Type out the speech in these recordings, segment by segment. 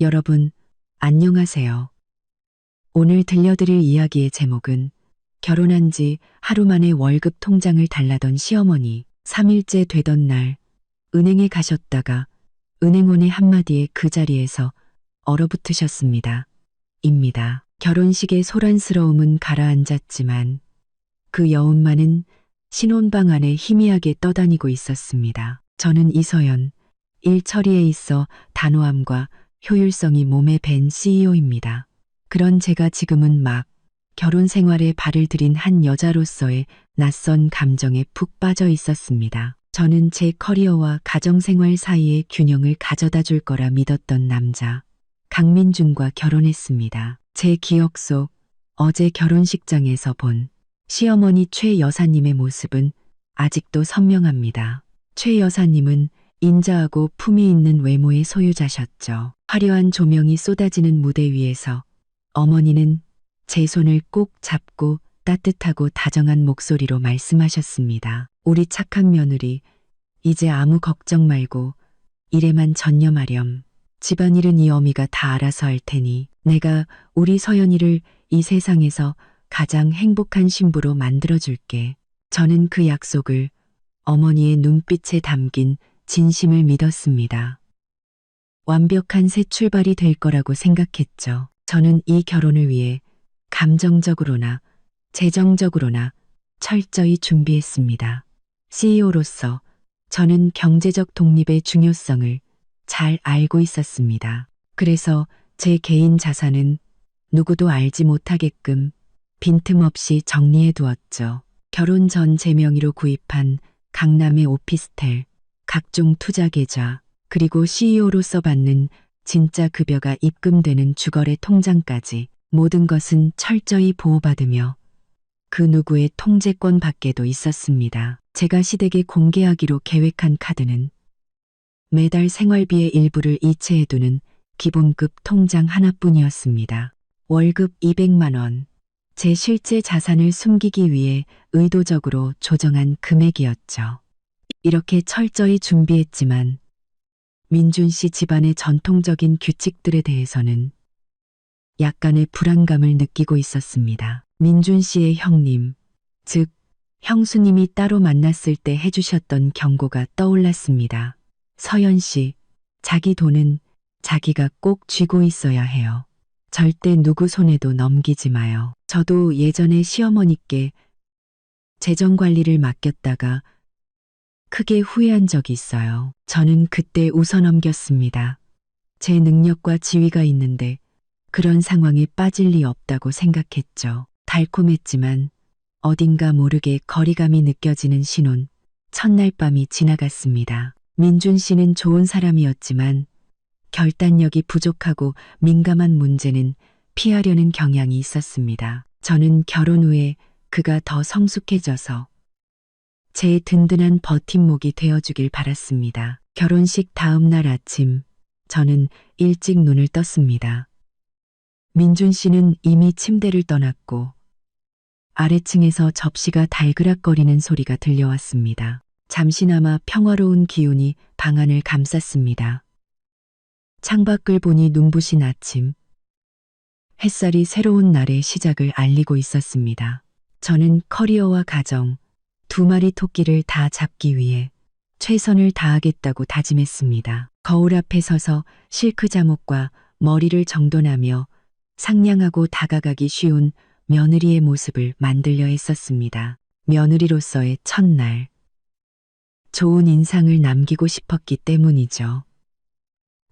여러분, 안녕하세요. 오늘 들려드릴 이야기의 제목은 결혼한 지 하루 만에 월급 통장을 달라던 시어머니, 3일째 되던 날 은행에 가셨다가 은행원의 한마디에 그 자리에서 얼어붙으셨습니다. 입니다. 결혼식의 소란스러움은 가라앉았지만 그 여운만은 신혼방 안에 희미하게 떠다니고 있었습니다. 저는 이서연, 일 처리에 있어 단호함과 효율성이 몸에 밴 CEO입니다. 그런 제가 지금은 막 결혼 생활에 발을 들인 한 여자로서의 낯선 감정에 푹 빠져 있었습니다. 저는 제 커리어와 가정생활 사이의 균형을 가져다 줄 거라 믿었던 남자, 강민준과 결혼했습니다. 제 기억 속 어제 결혼식장에서 본 시어머니 최 여사님의 모습은 아직도 선명합니다. 최 여사님은 인자하고 품위 있는 외모의 소유자셨죠. 화려한 조명이 쏟아지는 무대 위에서 어머니는 제 손을 꼭 잡고 따뜻하고 다정한 목소리로 말씀하셨습니다. 우리 착한 며느리, 이제 아무 걱정 말고 일에만 전념하렴. 집안일은 이 어미가 다 알아서 할 테니 내가 우리 서연이를 이 세상에서 가장 행복한 신부로 만들어줄게. 저는 그 약속을 어머니의 눈빛에 담긴 진심을 믿었습니다. 완벽한 새 출발이 될 거라고 생각했죠. 저는 이 결혼을 위해 감정적으로나 재정적으로나 철저히 준비했습니다. CEO로서 저는 경제적 독립의 중요성을 잘 알고 있었습니다. 그래서 제 개인 자산은 누구도 알지 못하게끔 빈틈없이 정리해 두었죠. 결혼 전 제 명의로 구입한 강남의 오피스텔, 각종 투자 계좌, 그리고 CEO로서 받는 진짜 급여가 입금되는 주거래 통장까지 모든 것은 철저히 보호받으며 그 누구의 통제권 밖에도 있었습니다. 제가 시댁에 공개하기로 계획한 카드는 매달 생활비의 일부를 이체해두는 기본급 통장 하나뿐이었습니다. 월급 200만 원, 제 실제 자산을 숨기기 위해 의도적으로 조정한 금액이었죠. 이렇게 철저히 준비했지만 민준 씨 집안의 전통적인 규칙들에 대해서는 약간의 불안감을 느끼고 있었습니다. 민준 씨의 형님, 즉 형수님이 따로 만났을 때 해주셨던 경고가 떠올랐습니다. 서연 씨, 자기 돈은 자기가 꼭 쥐고 있어야 해요. 절대 누구 손에도 넘기지 마요. 저도 예전에 시어머니께 재정관리를 맡겼다가 크게 후회한 적이 있어요. 저는 그때 웃어넘겼습니다. 제 능력과 지위가 있는데 그런 상황에 빠질 리 없다고 생각했죠. 달콤했지만 어딘가 모르게 거리감이 느껴지는 신혼, 첫날 밤이 지나갔습니다. 민준 씨는 좋은 사람이었지만 결단력이 부족하고 민감한 문제는 피하려는 경향이 있었습니다. 저는 결혼 후에 그가 더 성숙해져서 제 든든한 버팀목이 되어주길 바랐습니다. 결혼식 다음 날 아침, 저는 일찍 눈을 떴습니다. 민준 씨는 이미 침대를 떠났고 아래층에서 접시가 달그락거리는 소리가 들려왔습니다. 잠시나마 평화로운 기운이 방 안을 감쌌습니다. 창밖을 보니 눈부신 아침, 햇살이 새로운 날의 시작을 알리고 있었습니다. 저는 커리어와 가정, 두 마리 토끼를 다 잡기 위해 최선을 다하겠다고 다짐했습니다. 거울 앞에 서서 실크 잠옷과 머리를 정돈하며 상냥하고 다가가기 쉬운 며느리의 모습을 만들려 했었습니다. 며느리로서의 첫날, 좋은 인상을 남기고 싶었기 때문이죠.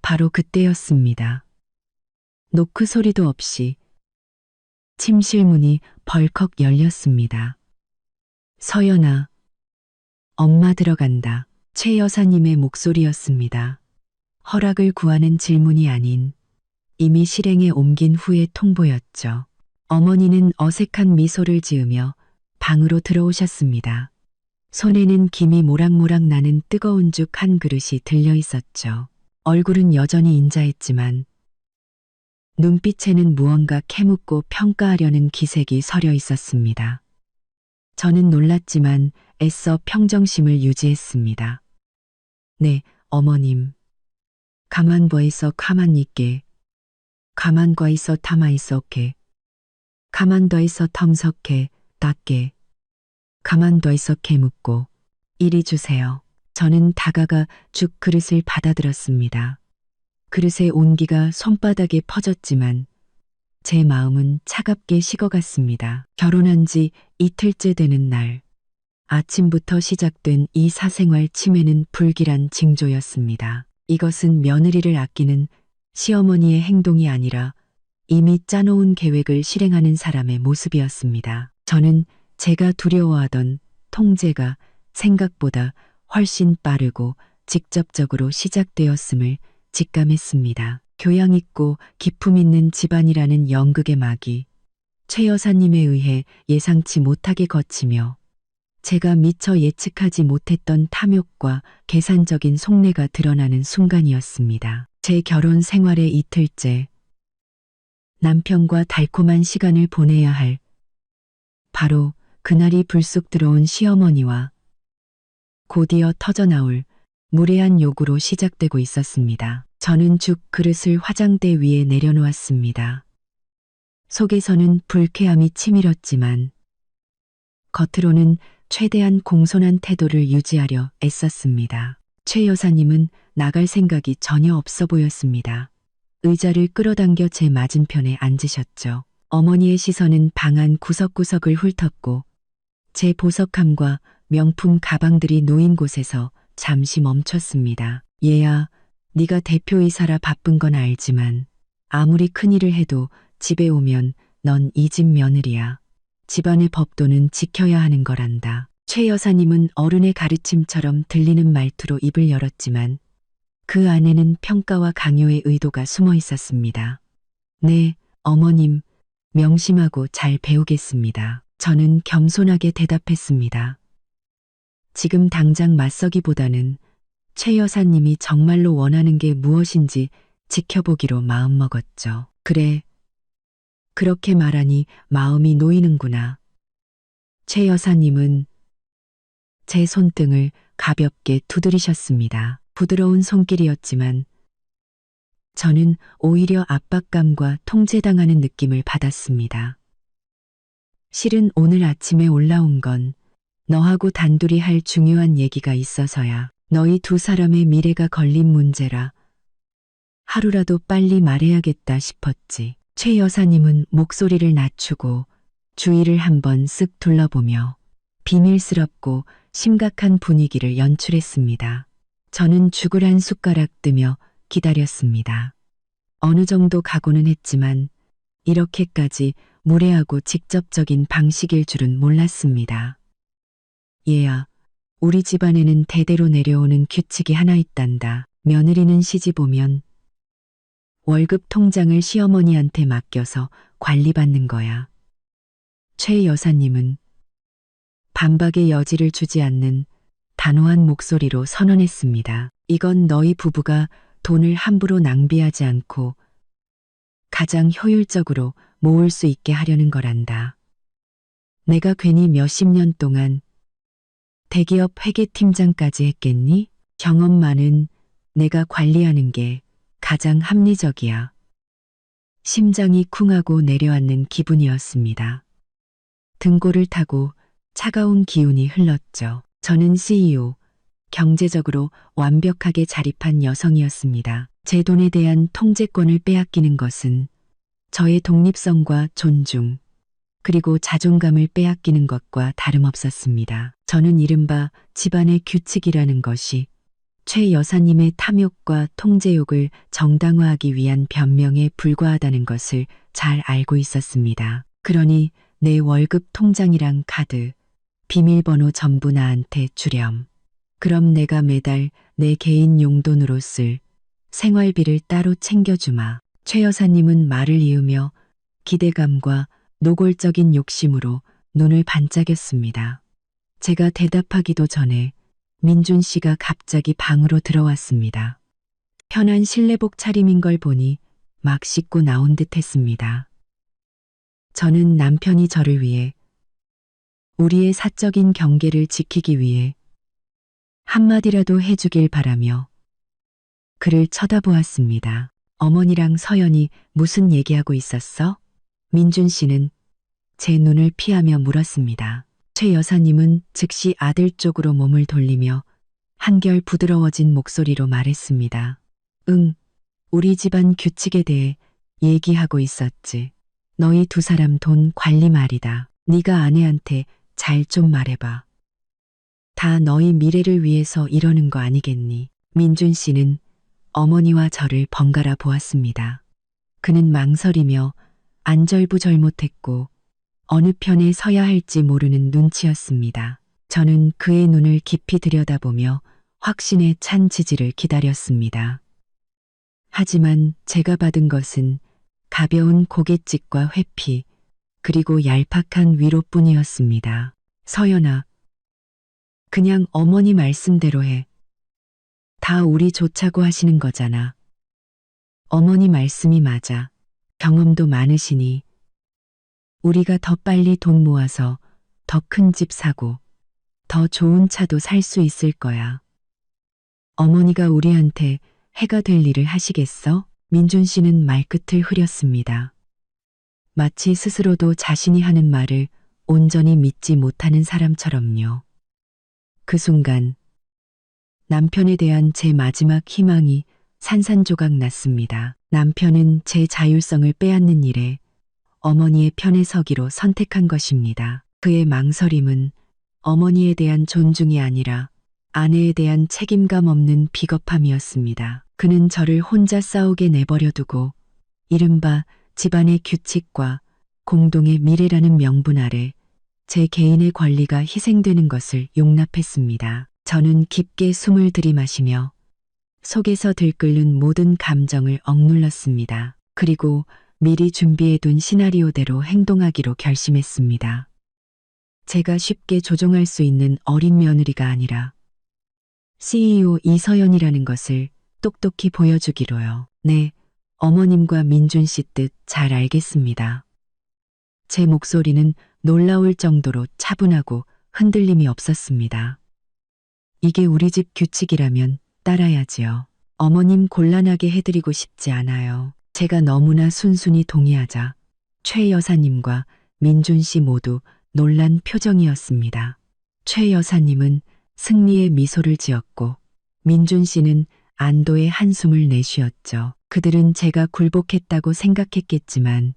바로 그때였습니다. 노크 소리도 없이 침실 문이 벌컥 열렸습니다. 서연아, 엄마 들어간다. 최 여사님의 목소리였습니다. 허락을 구하는 질문이 아닌 이미 실행에 옮긴 후의 통보였죠. 어머니는 어색한 미소를 지으며 방으로 들어오셨습니다. 손에는 김이 모락모락 나는 뜨거운 죽 한 그릇이 들려 있었죠. 얼굴은 여전히 인자했지만 눈빛에는 무언가 캐묻고 평가하려는 기색이 서려 있었습니다. 저는 놀랐지만 애써 평정심을 유지했습니다. 네, 어머님. 가만 보이서 가만 있게 가만 거 있어 타마 있어게. 가만 더 있어 텀석해 닦게. 가만 더 있어 게 묻고. 이리 주세요. 저는 다가가 죽 그릇을 받아들었습니다. 그릇의 온기가 손바닥에 퍼졌지만 제 마음은 차갑게 식어갔습니다. 결혼한 지 이틀째 되는 날, 아침부터 시작된 이 사생활 침해는 불길한 징조였습니다. 이것은 며느리를 아끼는 시어머니의 행동이 아니라 이미 짜놓은 계획을 실행하는 사람의 모습이었습니다. 저는 제가 두려워하던 통제가 생각보다 훨씬 빠르고 직접적으로 시작되었음을 직감했습니다. 교양 있고 기품 있는 집안이라는 연극의 막이 최 여사님에 의해 예상치 못하게 거치며 제가 미처 예측하지 못했던 탐욕과 계산적인 속내가 드러나는 순간이었습니다. 제 결혼 생활의 이틀째, 남편과 달콤한 시간을 보내야 할 바로 그날이 불쑥 들어온 시어머니와 곧이어 터져나올 무례한 욕으로 시작되고 있었습니다. 저는 죽 그릇을 화장대 위에 내려놓았습니다. 속에서는 불쾌함이 치밀었지만 겉으로는 최대한 공손한 태도를 유지하려 애썼습니다. 최 여사님은 나갈 생각이 전혀 없어 보였습니다. 의자를 끌어당겨 제 맞은편에 앉으셨죠. 어머니의 시선은 방 안 구석구석을 훑었고 제 보석함과 명품 가방들이 놓인 곳에서 잠시 멈췄습니다. 얘야, 네가 대표이사라 바쁜 건 알지만 아무리 큰일을 해도 집에 오면 넌 이 집 며느리야. 집안의 법도는 지켜야 하는 거란다. 최 여사님은 어른의 가르침처럼 들리는 말투로 입을 열었지만 그 안에는 평가와 강요의 의도가 숨어 있었습니다. 네, 어머님, 명심하고 잘 배우겠습니다. 저는 겸손하게 대답했습니다. 지금 당장 맞서기보다는 최 여사님이 정말로 원하는 게 무엇인지 지켜보기로 마음먹었죠. 그래, 그렇게 말하니 마음이 놓이는구나. 최 여사님은 제 손등을 가볍게 두드리셨습니다. 부드러운 손길이었지만 저는 오히려 압박감과 통제당하는 느낌을 받았습니다. 실은 오늘 아침에 올라온 건 너하고 단둘이 할 중요한 얘기가 있어서야. 너희 두 사람의 미래가 걸린 문제라 하루라도 빨리 말해야겠다 싶었지. 최 여사님은 목소리를 낮추고 주위를 한번 쓱 둘러보며 비밀스럽고 심각한 분위기를 연출했습니다. 저는 죽을 한 숟가락 뜨며 기다렸습니다. 어느 정도 각오는 했지만 이렇게까지 무례하고 직접적인 방식일 줄은 몰랐습니다. 얘야, 우리 집안에는 대대로 내려오는 규칙이 하나 있단다. 며느리는 시집 오면 월급 통장을 시어머니한테 맡겨서 관리받는 거야. 최 여사님은 반박의 여지를 주지 않는 단호한 목소리로 선언했습니다. 이건 너희 부부가 돈을 함부로 낭비하지 않고 가장 효율적으로 모을 수 있게 하려는 거란다. 내가 괜히 몇십 년 동안 대기업 회계팀장까지 했겠니? 경험 많은 내가 관리하는 게 가장 합리적이야. 심장이 쿵하고 내려앉는 기분이었습니다. 등골을 타고 차가운 기운이 흘렀죠. 저는 CEO, 경제적으로 완벽하게 자립한 여성이었습니다. 제 돈에 대한 통제권을 빼앗기는 것은 저의 독립성과 존중, 그리고 자존감을 빼앗기는 것과 다름없었습니다. 저는 이른바 집안의 규칙이라는 것이 최 여사님의 탐욕과 통제욕을 정당화하기 위한 변명에 불과하다는 것을 잘 알고 있었습니다. 그러니 내 월급 통장이랑 카드, 비밀번호 전부 나한테 주렴. 그럼 내가 매달 내 개인 용돈으로 쓸 생활비를 따로 챙겨주마. 최 여사님은 말을 이으며 기대감과 노골적인 욕심으로 눈을 반짝였습니다. 제가 대답하기도 전에 민준 씨가 갑자기 방으로 들어왔습니다. 편한 실내복 차림인 걸 보니 막 씻고 나온 듯 했습니다. 저는 남편이 저를 위해, 우리의 사적인 경계를 지키기 위해 한마디라도 해주길 바라며 그를 쳐다보았습니다. 어머니랑 서연이 무슨 얘기하고 있었어? 민준 씨는 제 눈을 피하며 물었습니다. 최 여사님은 즉시 아들 쪽으로 몸을 돌리며 한결 부드러워진 목소리로 말했습니다. 응, 우리 집안 규칙에 대해 얘기하고 있었지. 너희 두 사람 돈 관리 말이다. 네가 아내한테 잘 좀 말해봐. 다 너희 미래를 위해서 이러는 거 아니겠니? 민준 씨는 어머니와 저를 번갈아 보았습니다. 그는 망설이며 안절부절 못했고 어느 편에 서야 할지 모르는 눈치였습니다. 저는 그의 눈을 깊이 들여다보며 확신에 찬 지지를 기다렸습니다. 하지만 제가 받은 것은 가벼운 고갯짓과 회피, 그리고 얄팍한 위로뿐이었습니다. 서연아, 그냥 어머니 말씀대로 해. 다 우리 좋자고 하시는 거잖아. 어머니 말씀이 맞아. 경험도 많으시니 우리가 더 빨리 돈 모아서 더 큰 집 사고 더 좋은 차도 살 수 있을 거야. 어머니가 우리한테 해가 될 일을 하시겠어? 민준 씨는 말끝을 흐렸습니다. 마치 스스로도 자신이 하는 말을 온전히 믿지 못하는 사람처럼요. 그 순간 남편에 대한 제 마지막 희망이 산산조각 났습니다. 남편은 제 자율성을 빼앗는 일에 어머니의 편에 서기로 선택한 것입니다. 그의 망설임은 어머니에 대한 존중이 아니라 아내에 대한 책임감 없는 비겁함이었습니다. 그는 저를 혼자 싸우게 내버려 두고 이른바 집안의 규칙과 공동의 미래라는 명분 아래 제 개인의 권리가 희생되는 것을 용납했습니다. 저는 깊게 숨을 들이마시며 속에서 들끓는 모든 감정을 억눌렀습니다. 그리고 미리 준비해둔 시나리오대로 행동하기로 결심했습니다. 제가 쉽게 조종할 수 있는 어린 며느리가 아니라 CEO 이서연이라는 것을 똑똑히 보여주기로요. 네, 어머님과 민준 씨 뜻 잘 알겠습니다. 제 목소리는 놀라울 정도로 차분하고 흔들림이 없었습니다. 이게 우리 집 규칙이라면 따라야지요. 어머님 곤란하게 해드리고 싶지 않아요. 제가 너무나 순순히 동의하자 최 여사님과 민준 씨 모두 놀란 표정이었습니다. 최 여사님은 승리의 미소를 지었고 민준 씨는 안도의 한숨을 내쉬었죠. 그들은 제가 굴복했다고 생각했겠지만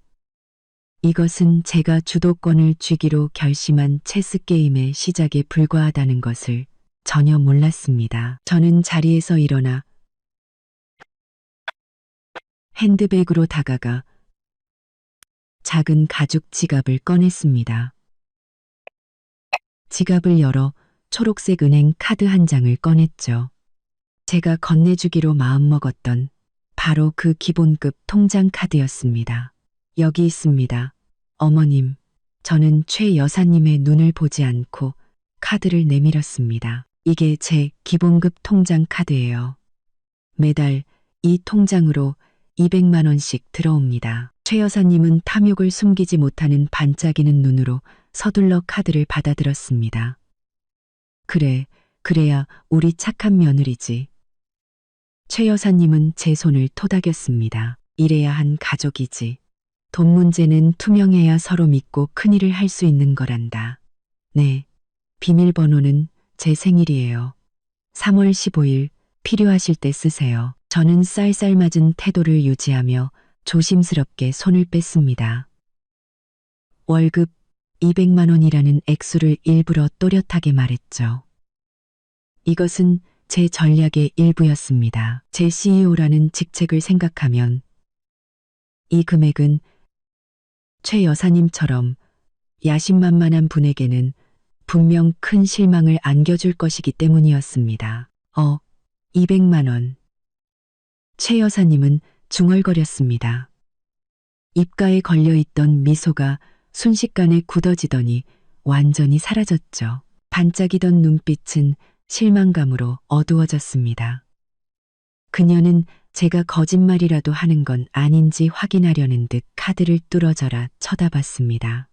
이것은 제가 주도권을 쥐기로 결심한 체스게임의 시작에 불과하다는 것을 전혀 몰랐습니다. 저는 자리에서 일어나 핸드백으로 다가가 작은 가죽 지갑을 꺼냈습니다. 지갑을 열어 초록색 은행 카드 한 장을 꺼냈죠. 제가 건네주기로 마음먹었던 바로 그 기본급 통장 카드였습니다. 여기 있습니다. 어머님, 저는 최 여사님의 눈을 보지 않고 카드를 내밀었습니다. 이게 제 기본급 통장 카드예요. 매달 이 통장으로 200만 원씩 들어옵니다. 최 여사님은 탐욕을 숨기지 못하는 반짝이는 눈으로 서둘러 카드를 받아들었습니다. 그래, 그래야 우리 착한 며느리지. 최 여사님은 제 손을 토닥였습니다. 이래야 한 가족이지. 돈 문제는 투명해야 서로 믿고 큰일을 할 수 있는 거란다. 네, 비밀번호는 제 생일이에요. 3월 15일 필요하실 때 쓰세요. 저는 쌀쌀맞은 태도를 유지하며 조심스럽게 손을 뺐습니다. 월급 200만 원이라는 액수를 일부러 또렷하게 말했죠. 이것은 제 전략의 일부였습니다. 제 CEO라는 직책을 생각하면 이 금액은 최 여사님처럼 야심만만한 분에게는 분명 큰 실망을 안겨줄 것이기 때문이었습니다. 200만 원. 최 여사님은 중얼거렸습니다. 입가에 걸려있던 미소가 순식간에 굳어지더니 완전히 사라졌죠. 반짝이던 눈빛은 실망감으로 어두워졌습니다. 그녀는 제가 거짓말이라도 하는 건 아닌지 확인하려는 듯 카드를 뚫어져라 쳐다봤습니다.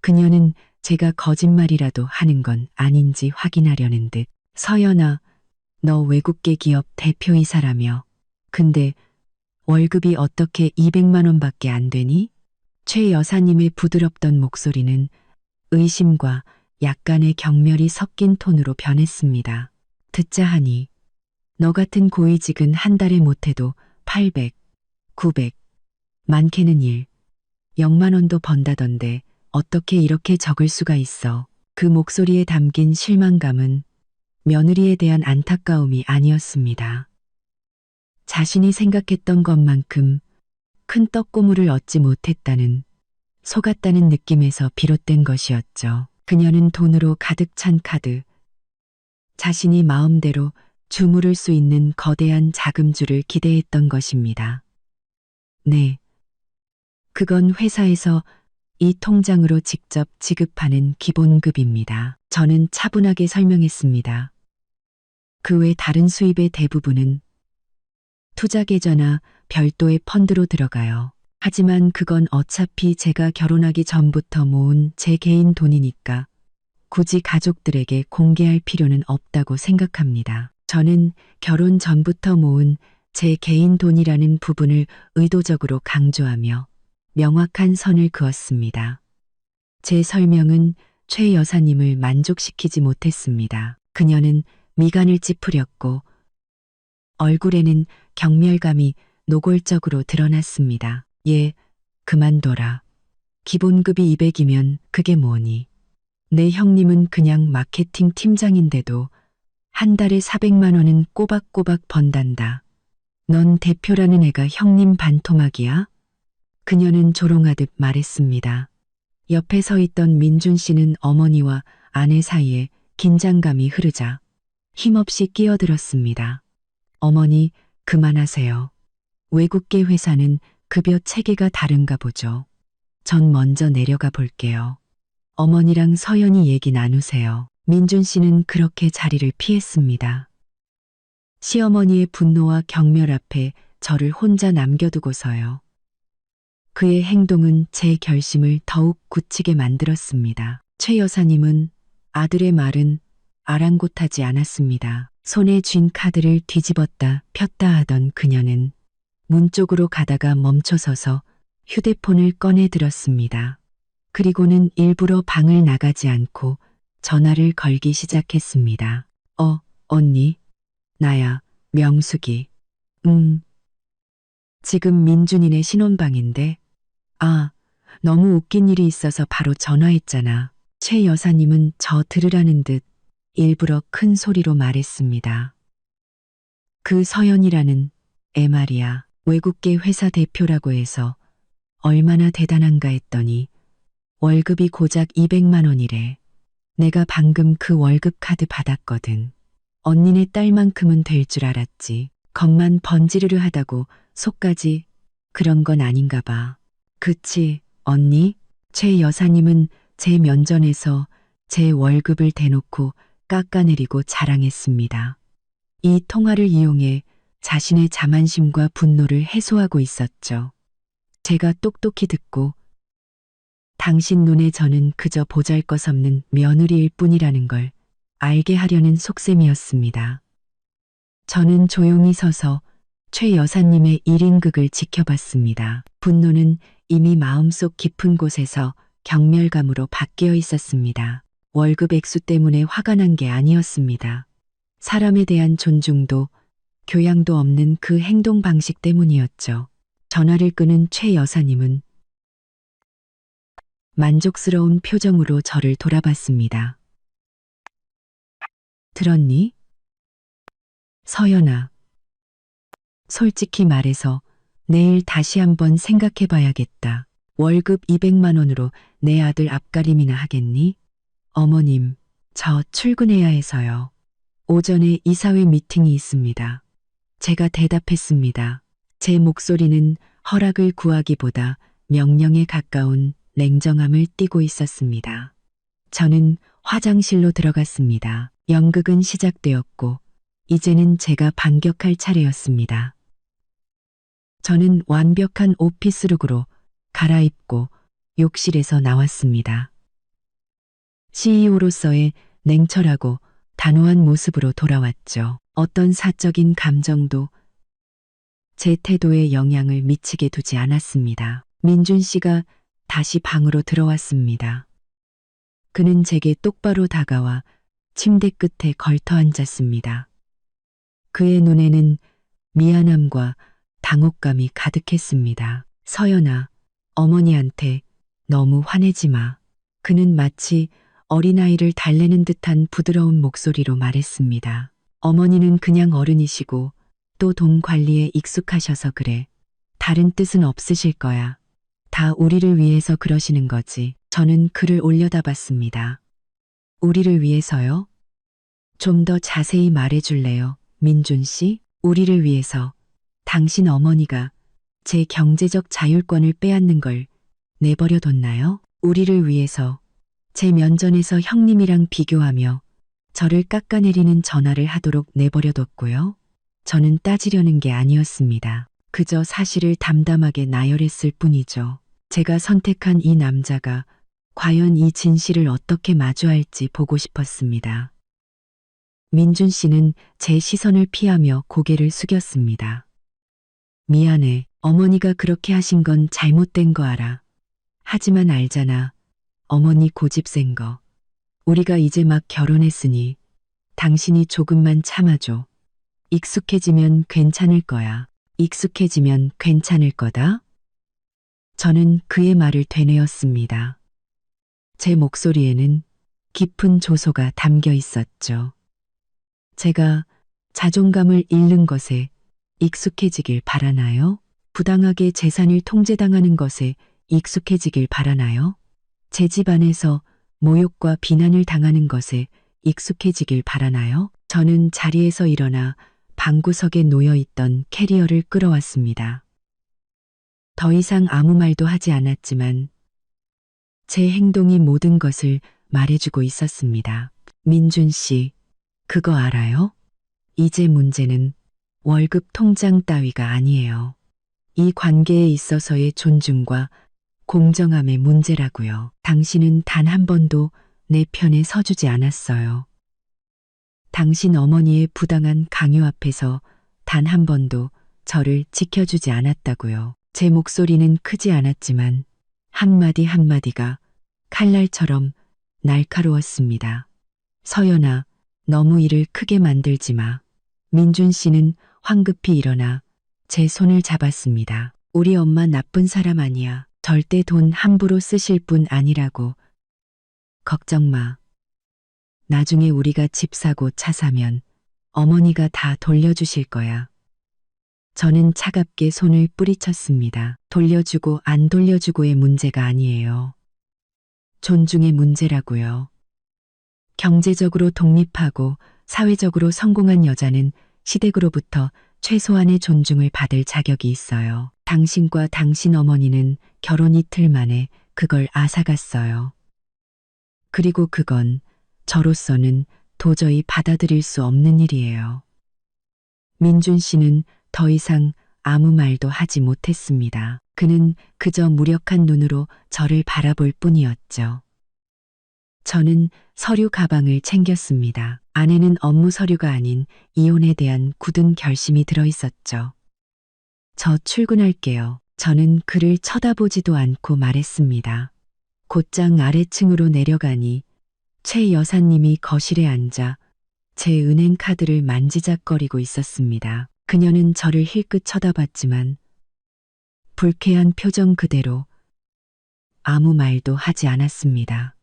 그녀는 제가 거짓말이라도 하는 건 아닌지 확인하려는 듯 서연아, 너 외국계 기업 대표이사라며. 근데 월급이 어떻게 200만 원밖에 안 되니? 최 여사님의 부드럽던 목소리는 의심과 약간의 경멸이 섞인 톤으로 변했습니다. 듣자 하니 너 같은 고위직은 한 달에 못해도 800, 900, 많게는 0만 원도 번다던데 어떻게 이렇게 적을 수가 있어. 그 목소리에 담긴 실망감은 며느리에 대한 안타까움이 아니었습니다. 자신이 생각했던 것만큼 큰 떡고물을 얻지 못했다는, 속았다는 느낌에서 비롯된 것이었죠. 그녀는 돈으로 가득 찬 카드, 자신이 마음대로 주무를 수 있는 거대한 자금줄을 기대했던 것입니다. 네. 그건 회사에서 이 통장으로 직접 지급하는 기본급입니다. 저는 차분하게 설명했습니다. 그 외 다른 수입의 대부분은 투자 계좌나 별도의 펀드로 들어가요. 하지만 그건 어차피 제가 결혼하기 전부터 모은 제 개인 돈이니까 굳이 가족들에게 공개할 필요는 없다고 생각합니다. 저는 결혼 전부터 모은 제 개인 돈이라는 부분을 의도적으로 강조하며 명확한 선을 그었습니다. 제 설명은 최 여사님을 만족시키지 못했습니다. 그녀는 미간을 찌푸렸고 얼굴에는 경멸감이 노골적으로 드러났습니다. 예, 그만둬라. 기본급이 200이면 그게 뭐니? 내 형님은 그냥 마케팅 팀장인데도 한 달에 400만 원은 꼬박꼬박 번단다. 넌 대표라는 애가 형님 반토막이야? 그녀는 조롱하듯 말했습니다. 옆에 서 있던 민준 씨는 어머니와 아내 사이에 긴장감이 흐르자 힘없이 끼어들었습니다. 어머니, 그만하세요. 외국계 회사는 급여 체계가 다른가 보죠. 전 먼저 내려가 볼게요. 어머니랑 서연이 얘기 나누세요. 민준 씨는 그렇게 자리를 피했습니다. 시어머니의 분노와 경멸 앞에 저를 혼자 남겨두고서요. 그의 행동은 제 결심을 더욱 굳히게 만들었습니다. 최 여사님은 아들의 말은 아랑곳하지 않았습니다. 손에 쥔 카드를 뒤집었다 폈다 하던 그녀는 문 쪽으로 가다가 멈춰서서 휴대폰을 꺼내 들었습니다. 그리고는 일부러 방을 나가지 않고 전화를 걸기 시작했습니다. 언니, 나야, 명숙이. 지금 민준이네 신혼방인데. 아, 너무 웃긴 일이 있어서 바로 전화했잖아. 최 여사님은 저 들으라는 듯 일부러 큰 소리로 말했습니다. 그 서연이라는 애 말이야. 외국계 회사 대표라고 해서 얼마나 대단한가 했더니 월급이 고작 200만 원이래. 내가 방금 그 월급 카드 받았거든. 언니네 딸만큼은 될 줄 알았지. 겉만 번지르르 하다고 속까지 그런 건 아닌가 봐. 그치, 언니? 최 여사님은 제 면전에서 제 월급을 대놓고 깎아내리고 자랑했습니다. 이 통화를 이용해 자신의 자만심과 분노를 해소하고 있었죠. 제가 똑똑히 듣고 당신 눈에 저는 그저 보잘것없는 며느리일 뿐이라는 걸 알게 하려는 속셈이었습니다. 저는 조용히 서서 최 여사님의 1인극을 지켜봤습니다. 분노는 이미 마음속 깊은 곳에서 경멸감으로 바뀌어 있었습니다. 월급 액수 때문에 화가 난 게 아니었습니다. 사람에 대한 존중도 교양도 없는 그 행동 방식 때문이었죠. 전화를 끄는 최 여사님은 만족스러운 표정으로 저를 돌아봤습니다. 들었니? 서연아. 솔직히 말해서 내일 다시 한번 생각해 봐야겠다. 월급 200만 원으로 내 아들 앞가림이나 하겠니? 어머님, 저 출근해야 해서요. 오전에 이사회 미팅이 있습니다. 제가 대답했습니다. 제 목소리는 허락을 구하기보다 명령에 가까운 냉정함을 띠고 있었습니다. 저는 화장실로 들어갔습니다. 연극은 시작되었고 이제는 제가 반격할 차례였습니다. 저는 완벽한 오피스룩으로 갈아입고 욕실에서 나왔습니다. CEO로서의 냉철하고 단호한 모습으로 돌아왔죠. 어떤 사적인 감정도 제 태도에 영향을 미치게 두지 않았습니다. 민준 씨가 다시 방으로 들어왔습니다. 그는 제게 똑바로 다가와 침대 끝에 걸터 앉았습니다. 그의 눈에는 미안함과 당혹감이 가득했습니다. 서연아, 어머니한테 너무 화내지 마. 그는 마치 어린아이를 달래는 듯한 부드러운 목소리로 말했습니다. 어머니는 그냥 어른이시고 또 돈 관리에 익숙하셔서 그래. 다른 뜻은 없으실 거야. 다 우리를 위해서 그러시는 거지. 저는 그를 올려다봤습니다. 우리를 위해서요? 좀 더 자세히 말해줄래요, 민준 씨? 우리를 위해서 당신 어머니가 제 경제적 자율권을 빼앗는 걸 내버려뒀나요? 우리를 위해서 제 면전에서 형님이랑 비교하며 저를 깎아내리는 전화를 하도록 내버려뒀고요. 저는 따지려는 게 아니었습니다. 그저 사실을 담담하게 나열했을 뿐이죠. 제가 선택한 이 남자가 과연 이 진실을 어떻게 마주할지 보고 싶었습니다. 민준 씨는 제 시선을 피하며 고개를 숙였습니다. 미안해. 어머니가 그렇게 하신 건 잘못된 거 알아. 하지만 알잖아. 어머니 고집 센 거. 우리가 이제 막 결혼했으니 당신이 조금만 참아줘. 익숙해지면 괜찮을 거야. 익숙해지면 괜찮을 거다? 저는 그의 말을 되뇌었습니다. 제 목소리에는 깊은 조소가 담겨 있었죠. 제가 자존감을 잃는 것에 익숙해지길 바라나요? 부당하게 재산을 통제당하는 것에 익숙해지길 바라나요? 제 집안에서 모욕과 비난을 당하는 것에 익숙해지길 바라나요? 저는 자리에서 일어나 방구석에 놓여있던 캐리어를 끌어왔습니다. 더 이상 아무 말도 하지 않았지만 제 행동이 모든 것을 말해주고 있었습니다. 민준 씨, 그거 알아요? 이제 문제는 월급 통장 따위가 아니에요. 이 관계에 있어서의 존중과 공정함의 문제라고요. 당신은 단 한 번도 내 편에 서주지 않았어요. 당신 어머니의 부당한 강요 앞에서 단 한 번도 저를 지켜주지 않았다고요. 제 목소리는 크지 않았지만 한마디 한마디가 칼날처럼 날카로웠습니다. 서연아, 너무 일을 크게 만들지 마. 민준 씨는 황급히 일어나 제 손을 잡았습니다. 우리 엄마 나쁜 사람 아니야. 절대 돈 함부로 쓰실 분 아니라고. 걱정 마. 나중에 우리가 집 사고 차 사면 어머니가 다 돌려주실 거야. 저는 차갑게 손을 뿌리쳤습니다. 돌려주고 안 돌려주고의 문제가 아니에요. 존중의 문제라고요. 경제적으로 독립하고 사회적으로 성공한 여자는 시댁으로부터 최소한의 존중을 받을 자격이 있어요. 당신과 당신 어머니는 결혼 이틀 만에 그걸 앗아갔어요. 그리고 그건 저로서는 도저히 받아들일 수 없는 일이에요. 민준 씨는 더 이상 아무 말도 하지 못했습니다. 그는 그저 무력한 눈으로 저를 바라볼 뿐이었죠. 저는 서류 가방을 챙겼습니다. 안에는 업무 서류가 아닌 이혼에 대한 굳은 결심이 들어 있었죠. 저 출근할게요. 저는 그를 쳐다보지도 않고 말했습니다. 곧장 아래층으로 내려가니 최 여사님이 거실에 앉아 제 은행 카드를 만지작거리고 있었습니다. 그녀는 저를 힐끗 쳐다봤지만 불쾌한 표정 그대로 아무 말도 하지 않았습니다.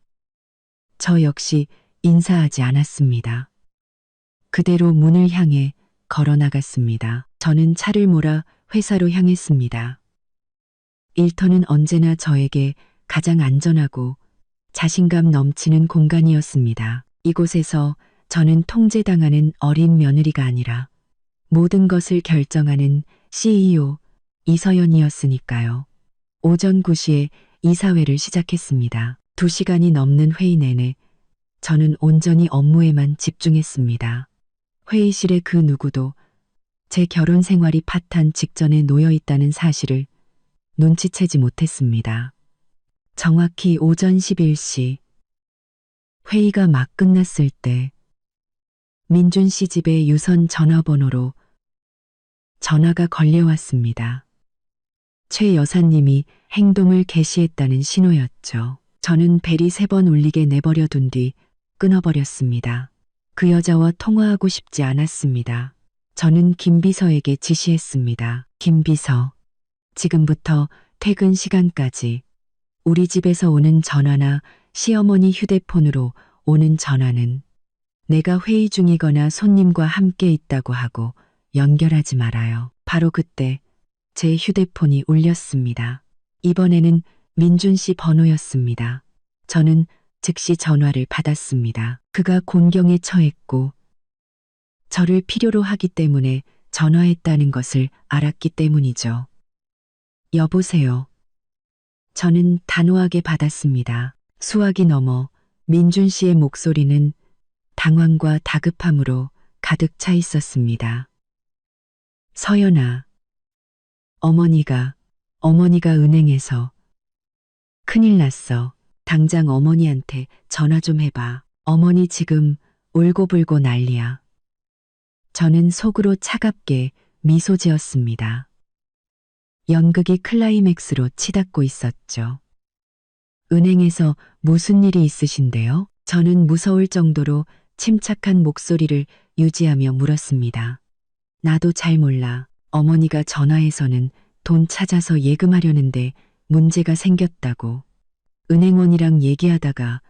저 역시 인사하지 않았습니다. 그대로 문을 향해 걸어 나갔습니다. 저는 차를 몰아 회사로 향했습니다. 일터는 언제나 저에게 가장 안전하고 자신감 넘치는 공간이었습니다. 이곳에서 저는 통제당하는 어린 며느리가 아니라 모든 것을 결정하는 CEO 이서연이었으니까요. 오전 9시에 이사회를 시작했습니다. 2시간이 넘는 회의 내내 저는 온전히 업무에만 집중했습니다. 회의실의 그 누구도 제 결혼 생활이 파탄 직전에 놓여 있다는 사실을 눈치채지 못했습니다. 정확히 오전 11시 회의가 막 끝났을 때 민준 씨 집의 유선 전화번호로 전화가 걸려왔습니다. 최 여사님이 행동을 개시했다는 신호였죠. 저는 벨이 3번 울리게 내버려 둔 뒤 끊어버렸습니다. 그 여자와 통화하고 싶지 않았습니다. 저는 김비서에게 지시했습니다. 김비서, 지금부터 퇴근 시간까지 우리 집에서 오는 전화나 시어머니 휴대폰으로 오는 전화는 내가 회의 중이거나 손님과 함께 있다고 하고 연결하지 말아요. 바로 그때 제 휴대폰이 울렸습니다. 이번에는 민준 씨 번호였습니다. 저는 즉시 전화를 받았습니다. 그가 곤경에 처했고 저를 필요로 하기 때문에 전화했다는 것을 알았기 때문이죠. 여보세요. 저는 단호하게 받았습니다. 수화기 넘어 민준 씨의 목소리는 당황과 다급함으로 가득 차 있었습니다. 서연아, 어머니가 은행에서 큰일 났어. 당장 어머니한테 전화 좀 해봐. 어머니 지금 울고불고 난리야. 저는 속으로 차갑게 미소 지었습니다. 연극이 클라이맥스로 치닫고 있었죠. 은행에서 무슨 일이 있으신데요? 저는 무서울 정도로 침착한 목소리를 유지하며 물었습니다. 나도 잘 몰라. 어머니가 전화해서는 돈 찾아서 예금하려는데 문제가 생겼다고. 은행원이랑 얘기하다가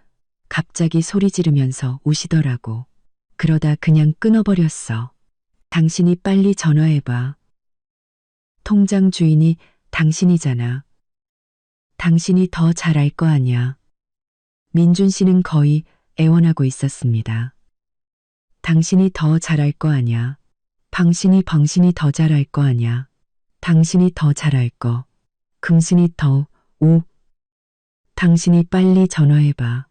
갑자기 소리 지르면서 우시더라고. 그러다 그냥 끊어버렸어. 당신이 빨리 전화해봐. 통장 주인이 당신이잖아. 당신이 더 잘 알 거 아냐. 민준 씨는 거의 애원하고 있었습니다. 당신이 더 잘 알 거 아냐. 방신이 더 잘 알 거 아냐. 당신이 더 잘 알 거. 금신이 당신이 빨리 전화해봐.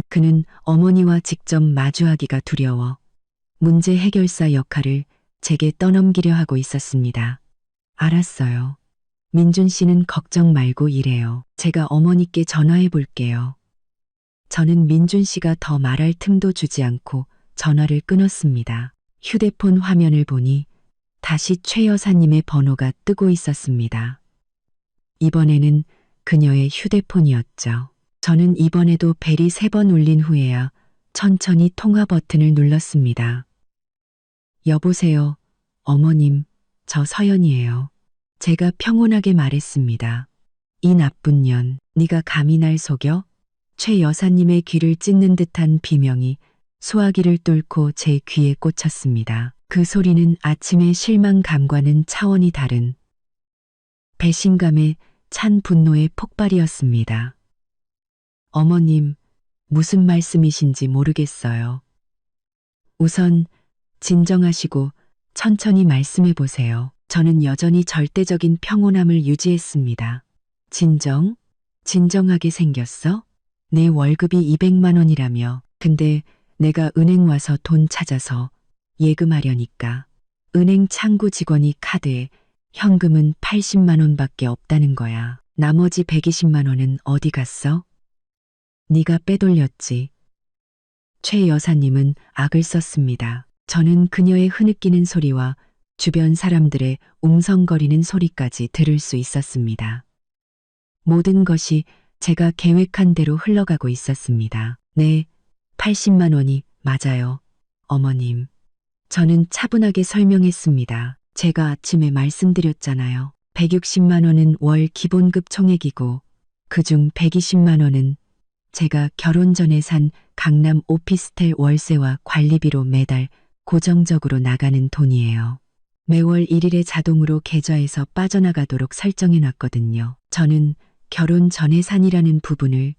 그는 어머니와 직접 마주하기가 두려워 문제 해결사 역할을 제게 떠넘기려 하고 있었습니다. 알았어요. 민준 씨는 걱정 말고 일해요. 제가 어머니께 전화해 볼게요. 저는 민준 씨가 더 말할 틈도 주지 않고 전화를 끊었습니다. 휴대폰 화면을 보니 다시 최 여사님의 번호가 뜨고 있었습니다. 이번에는 그녀의 휴대폰이었죠. 저는 이번에도 벨이 3번 울린 후에야 천천히 통화 버튼을 눌렀습니다. 여보세요, 어머님, 저 서연이에요. 제가 평온하게 말했습니다. 이 나쁜 년, 네가 감히 날 속여? 최 여사님의 귀를 찢는 듯한 비명이 소화기를 뚫고 제 귀에 꽂혔습니다. 그 소리는 아침의 실망감과는 차원이 다른 배신감에 찬 분노의 폭발이었습니다. 어머님, 무슨 말씀이신지 모르겠어요. 우선 진정하시고 천천히 말씀해 보세요. 저는 여전히 절대적인 평온함을 유지했습니다. 진정하게 생겼어? 내 월급이 200만 원이라며. 근데 내가 은행 와서 돈 찾아서 예금하려니까 은행 창구 직원이 카드에 현금은 80만 원밖에 없다는 거야. 나머지 120만 원은 어디 갔어? 네가 빼돌렸지. 최 여사님은 악을 썼습니다. 저는 그녀의 흐느끼는 소리와 주변 사람들의 웅성거리는 소리까지 들을 수 있었습니다. 모든 것이 제가 계획한 대로 흘러가고 있었습니다. 네, 80만 원이 맞아요, 어머님. 저는 차분하게 설명했습니다. 제가 아침에 말씀드렸잖아요. 160만 원은 월 기본급 총액이고 그중 120만 원은 제가 결혼 전에 산 강남 오피스텔 월세와 관리비로 매달 고정적으로 나가는 돈이에요. 매월 1일에 자동으로 계좌에서 빠져나가도록 설정해 놨거든요. 저는 결혼 전에 산이라는 부분을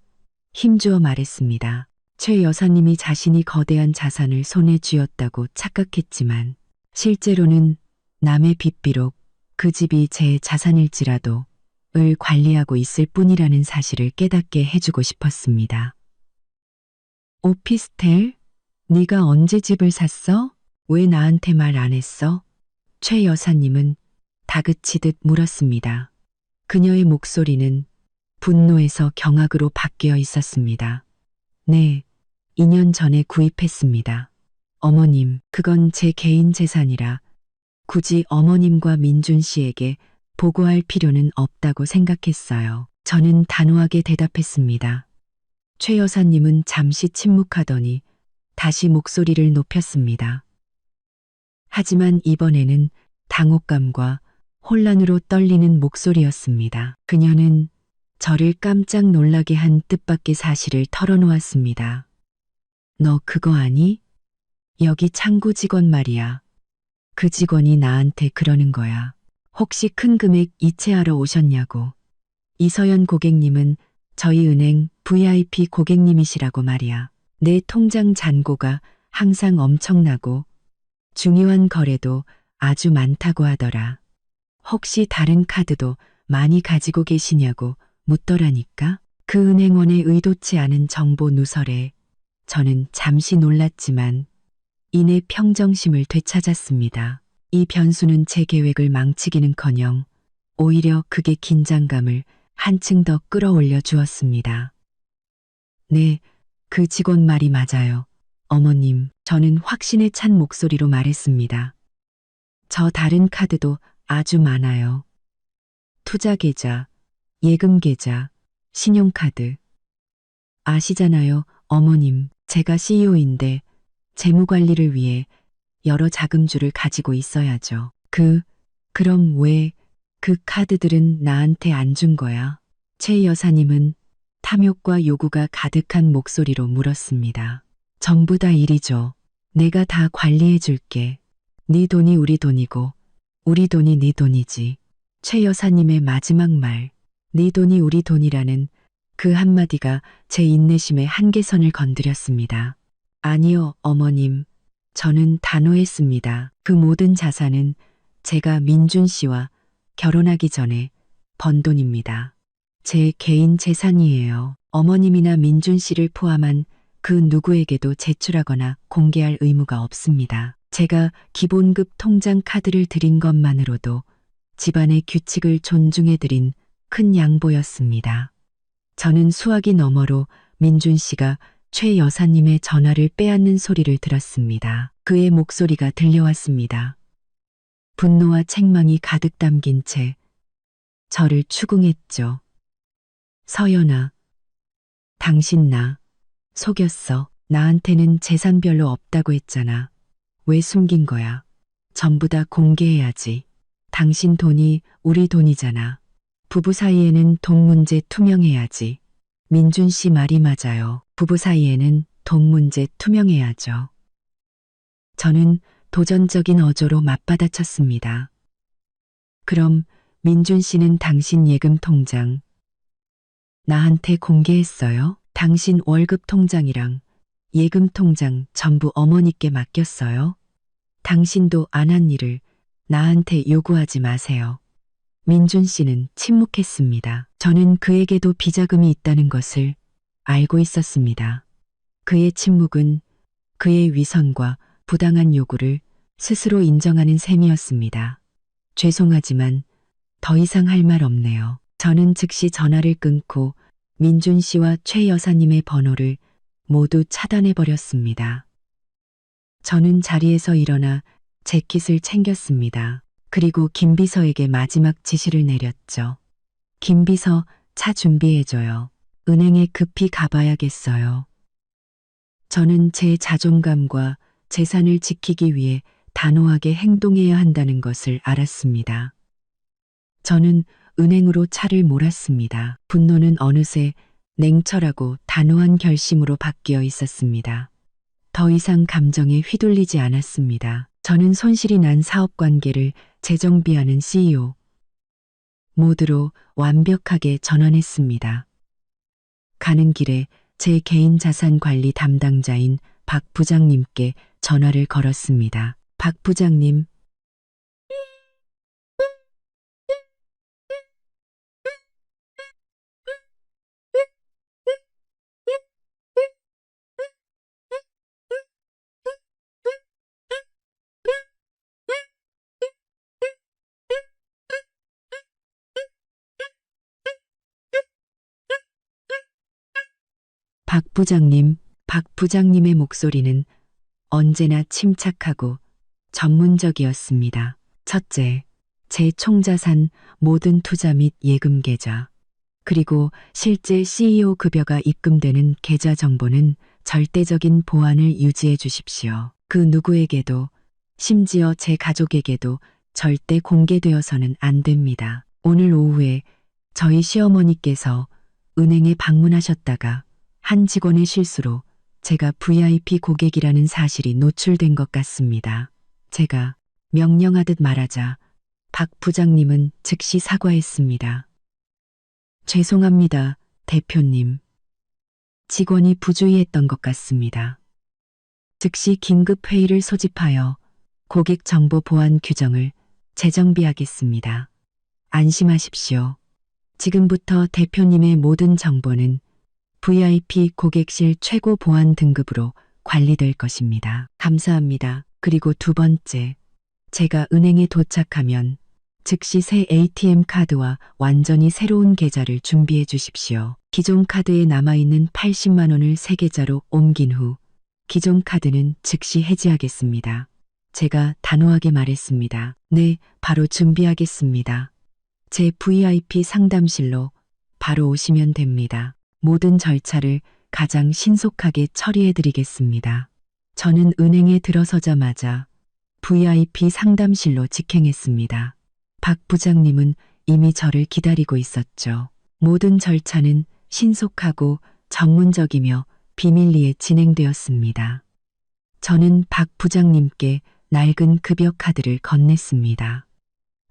힘주어 말했습니다. 최 여사님이 자신이 거대한 자산을 손에 쥐었다고 착각했지만 실제로는 남의 빚비록 그 집이 제 자산일지라도 을 관리하고 있을 뿐이라는 사실을 깨닫게 해주고 싶었습니다. 오피스텔? 네가 언제 집을 샀어? 왜 나한테 말 안 했어? 최 여사님은 다그치듯 물었습니다. 그녀의 목소리는 분노에서 경악으로 바뀌어 있었습니다. 네, 2년 전에 구입했습니다. 어머님, 그건 제 개인 재산이라 굳이 어머님과 민준 씨에게 보고할 필요는 없다고 생각했어요. 저는 단호하게 대답했습니다. 최 여사님은 잠시 침묵하더니 다시 목소리를 높였습니다. 하지만 이번에는 당혹감과 혼란으로 떨리는 목소리였습니다. 그녀는 저를 깜짝 놀라게 한 뜻밖의 사실을 털어놓았습니다. 너 그거 아니? 여기 창구 직원 말이야. 그 직원이 나한테 그러는 거야. 혹시 큰 금액 이체하러 오셨냐고. 이서연 고객님은 저희 은행 VIP 고객님이시라고 말이야. 내 통장 잔고가 항상 엄청나고 중요한 거래도 아주 많다고 하더라. 혹시 다른 카드도 많이 가지고 계시냐고 묻더라니까. 그 은행원의 의도치 않은 정보 누설에 저는 잠시 놀랐지만 이내 평정심을 되찾았습니다. 이 변수는 제 계획을 망치기는커녕 오히려 그게 긴장감을 한층 더 끌어올려 주었습니다. 네, 그 직원 말이 맞아요. 어머님, 저는 확신에 찬 목소리로 말했습니다. 저 다른 카드도 아주 많아요. 투자계좌, 예금계좌, 신용카드. 아시잖아요, 어머님. 제가 CEO인데 재무관리를 위해 여러 자금줄을 가지고 있어야죠. 그럼 왜 그 카드들은 나한테 안 준 거야? 최 여사님은 탐욕과 요구가 가득한 목소리로 물었습니다. 전부 다 일이죠. 내가 다 관리해 줄게. 네 돈이 우리 돈이고 우리 돈이 네 돈이지. 최 여사님의 마지막 말, 네 돈이 우리 돈이라는 그 한마디가 제 인내심의 한계선을 건드렸습니다. 아니요, 어머님. 저는 단호했습니다. 그 모든 자산은 제가 민준 씨와 결혼하기 전에 번 돈입니다. 제 개인 재산이에요. 어머님이나 민준 씨를 포함한 그 누구에게도 제출하거나 공개할 의무가 없습니다. 제가 기본급 통장 카드를 드린 것만으로도 집안의 규칙을 존중해드린 큰 양보였습니다. 저는 수화기 너머로 민준 씨가 최 여사님의 전화를 빼앗는 소리를 들었습니다. 그의 목소리가 들려왔습니다. 분노와 책망이 가득 담긴 채 저를 추궁했죠. 서연아, 당신 나 속였어. 나한테는 재산 별로 없다고 했잖아. 왜 숨긴 거야? 전부 다 공개해야지. 당신 돈이 우리 돈이잖아. 부부 사이에는 돈 문제 투명해야지. 민준 씨 말이 맞아요. 부부 사이에는 돈 문제 투명해야죠. 저는 도전적인 어조로 맞받아쳤습니다. 그럼 민준 씨는 당신 예금 통장 나한테 공개했어요? 당신 월급 통장이랑 예금 통장 전부 어머니께 맡겼어요? 당신도 안 한 일을 나한테 요구하지 마세요. 민준 씨는 침묵했습니다. 저는 그에게도 비자금이 있다는 것을 알고 있었습니다. 그의 침묵은 그의 위선과 부당한 요구를 스스로 인정하는 셈이었습니다. 죄송하지만 더 이상 할 말 없네요. 저는 즉시 전화를 끊고 민준 씨와 최 여사님의 번호를 모두 차단해버렸습니다. 저는 자리에서 일어나 재킷을 챙겼습니다. 그리고 김 비서에게 마지막 지시를 내렸죠. 김 비서, 차 준비해줘요. 은행에 급히 가봐야겠어요. 저는 제 자존감과 재산을 지키기 위해 단호하게 행동해야 한다는 것을 알았습니다. 저는 은행으로 차를 몰았습니다. 분노는 어느새 냉철하고 단호한 결심으로 바뀌어 있었습니다. 더 이상 감정에 휘둘리지 않았습니다. 저는 손실이 난 사업 관계를 재정비하는 CEO 모드로 완벽하게 전환했습니다. 가는 길에 제 개인 자산 관리 담당자인 박 부장님께 전화를 걸었습니다. 박 부장님, 박 부장님의 목소리는 언제나 침착하고 전문적이었습니다. 첫째, 제 총자산 모든 투자 및 예금 계좌, 그리고 실제 CEO 급여가 입금되는 계좌 정보는 절대적인 보안을 유지해 주십시오. 그 누구에게도, 심지어 제 가족에게도 절대 공개되어서는 안 됩니다. 오늘 오후에 저희 시어머니께서 은행에 방문하셨다가 한 직원의 실수로 제가 VIP 고객이라는 사실이 노출된 것 같습니다. 제가 명령하듯 말하자 박 부장님은 즉시 사과했습니다. 죄송합니다, 대표님. 직원이 부주의했던 것 같습니다. 즉시 긴급 회의를 소집하여 고객 정보 보안 규정을 재정비하겠습니다. 안심하십시오. 지금부터 대표님의 모든 정보는 VIP 고객실 최고 보안 등급으로 관리될 것입니다. 감사합니다. 그리고 두 번째, 제가 은행에 도착하면 즉시 새 ATM 카드와 완전히 새로운 계좌를 준비해 주십시오. 기존 카드에 남아있는 80만 원을 새 계좌로 옮긴 후 기존 카드는 즉시 해지하겠습니다. 제가 단호하게 말했습니다. 네, 바로 준비하겠습니다. 제 VIP 상담실로 바로 오시면 됩니다. 모든 절차를 가장 신속하게 처리해 드리겠습니다. 저는 은행에 들어서자마자 VIP 상담실로 직행했습니다. 박 부장님은 이미 저를 기다리고 있었죠. 모든 절차는 신속하고 전문적이며 비밀리에 진행되었습니다. 저는 박 부장님께 낡은 급여 카드를 건넸습니다.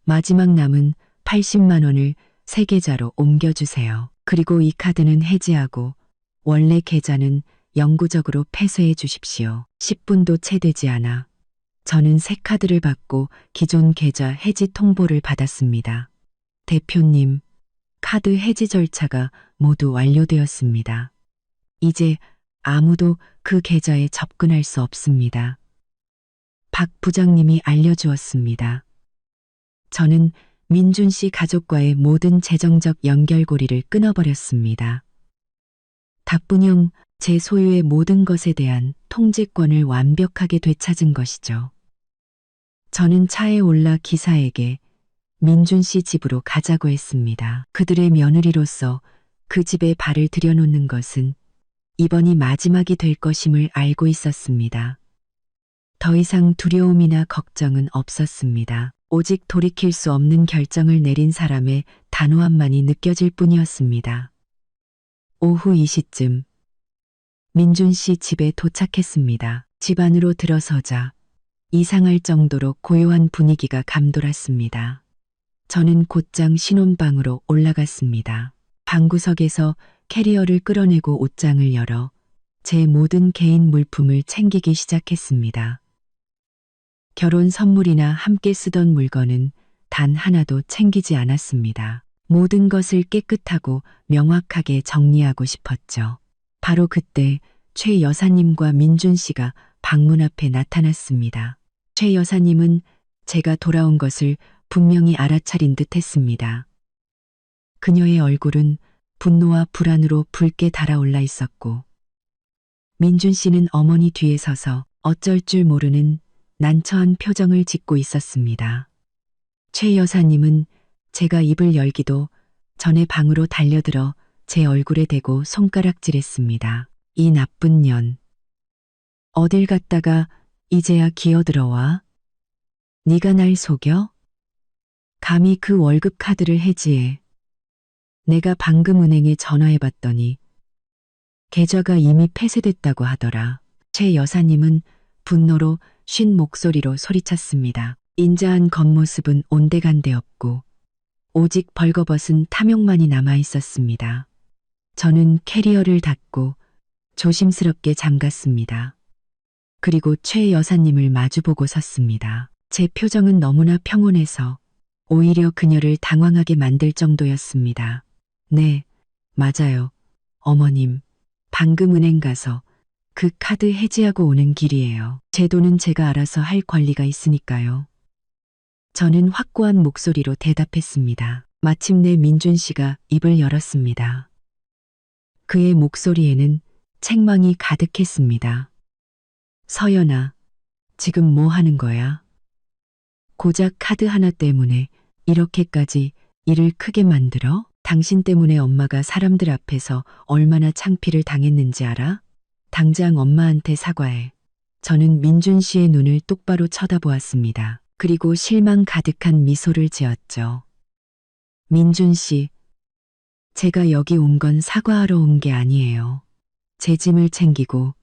마지막 남은 80만 원을 새 계좌로 옮겨주세요. 그리고 이 카드는 해지하고 원래 계좌는 영구적으로 폐쇄해 주십시오. 10분도 채 되지 않아 저는 새 카드를 받고 기존 계좌 해지 통보를 받았습니다. 대표님, 카드 해지 절차가 모두 완료되었습니다. 이제 아무도 그 계좌에 접근할 수 없습니다. 박 부장님이 알려주었습니다. 저는 민준 씨 가족과의 모든 재정적 연결고리를 끊어버렸습니다. 닭분형 제 소유의 모든 것에 대한 통제권을 완벽하게 되찾은 것이죠. 저는 차에 올라 기사에게 민준 씨 집으로 가자고 했습니다. 그들의 며느리로서 그 집에 발을 들여놓는 것은 이번이 마지막이 될 것임을 알고 있었습니다. 더 이상 두려움이나 걱정은 없었습니다. 오직 돌이킬 수 없는 결정을 내린 사람의 단호함만이 느껴질 뿐이었습니다. 오후 2시쯤 민준 씨 집에 도착했습니다. 집 안으로 들어서자 이상할 정도로 고요한 분위기가 감돌았습니다. 저는 곧장 신혼방으로 올라갔습니다. 방구석에서 캐리어를 끌어내고 옷장을 열어 제 모든 개인 물품을 챙기기 시작했습니다. 결혼 선물이나 함께 쓰던 물건은 단 하나도 챙기지 않았습니다. 모든 것을 깨끗하고 명확하게 정리하고 싶었죠. 바로 그때 최 여사님과 민준 씨가 방문 앞에 나타났습니다. 최 여사님은 제가 돌아온 것을 분명히 알아차린 듯 했습니다. 그녀의 얼굴은 분노와 불안으로 붉게 달아올라 있었고, 민준 씨는 어머니 뒤에 서서 어쩔 줄 모르는 난처한 표정을 짓고 있었습니다. 최 여사님은 제가 입을 열기도 전에 방으로 달려들어 제 얼굴에 대고 손가락질했습니다. 이 나쁜 년. 어딜 갔다가 이제야 기어들어와? 네가 날 속여? 감히 그 월급 카드를 해지해. 내가 방금 은행에 전화해봤더니 계좌가 이미 폐쇄됐다고 하더라. 최 여사님은 분노로 쉰 목소리로 소리쳤습니다. 인자한 겉모습은 온데간데 없고 오직 벌거벗은 탐욕만이 남아 있었습니다. 저는 캐리어를 닫고 조심스럽게 잠갔습니다. 그리고 최 여사님을 마주보고 섰습니다. 제 표정은 너무나 평온해서 오히려 그녀를 당황하게 만들 정도였습니다. 네, 맞아요. 어머님, 방금 은행 가서 그 카드 해지하고 오는 길이에요. 제 돈은 제가 알아서 할 권리가 있으니까요. 저는 확고한 목소리로 대답했습니다. 마침내 민준 씨가 입을 열었습니다. 그의 목소리에는 책망이 가득했습니다. 서연아, 지금 뭐 하는 거야? 고작 카드 하나 때문에 이렇게까지 일을 크게 만들어? 당신 때문에 엄마가 사람들 앞에서 얼마나 창피를 당했는지 알아? 당장 엄마한테 사과해. 저는 민준 씨의 눈을 똑바로 쳐다보았습니다. 그리고 실망 가득한 미소를 지었죠. 민준 씨, 제가 여기 온 건 사과하러 온 게 아니에요. 제 짐을 챙기고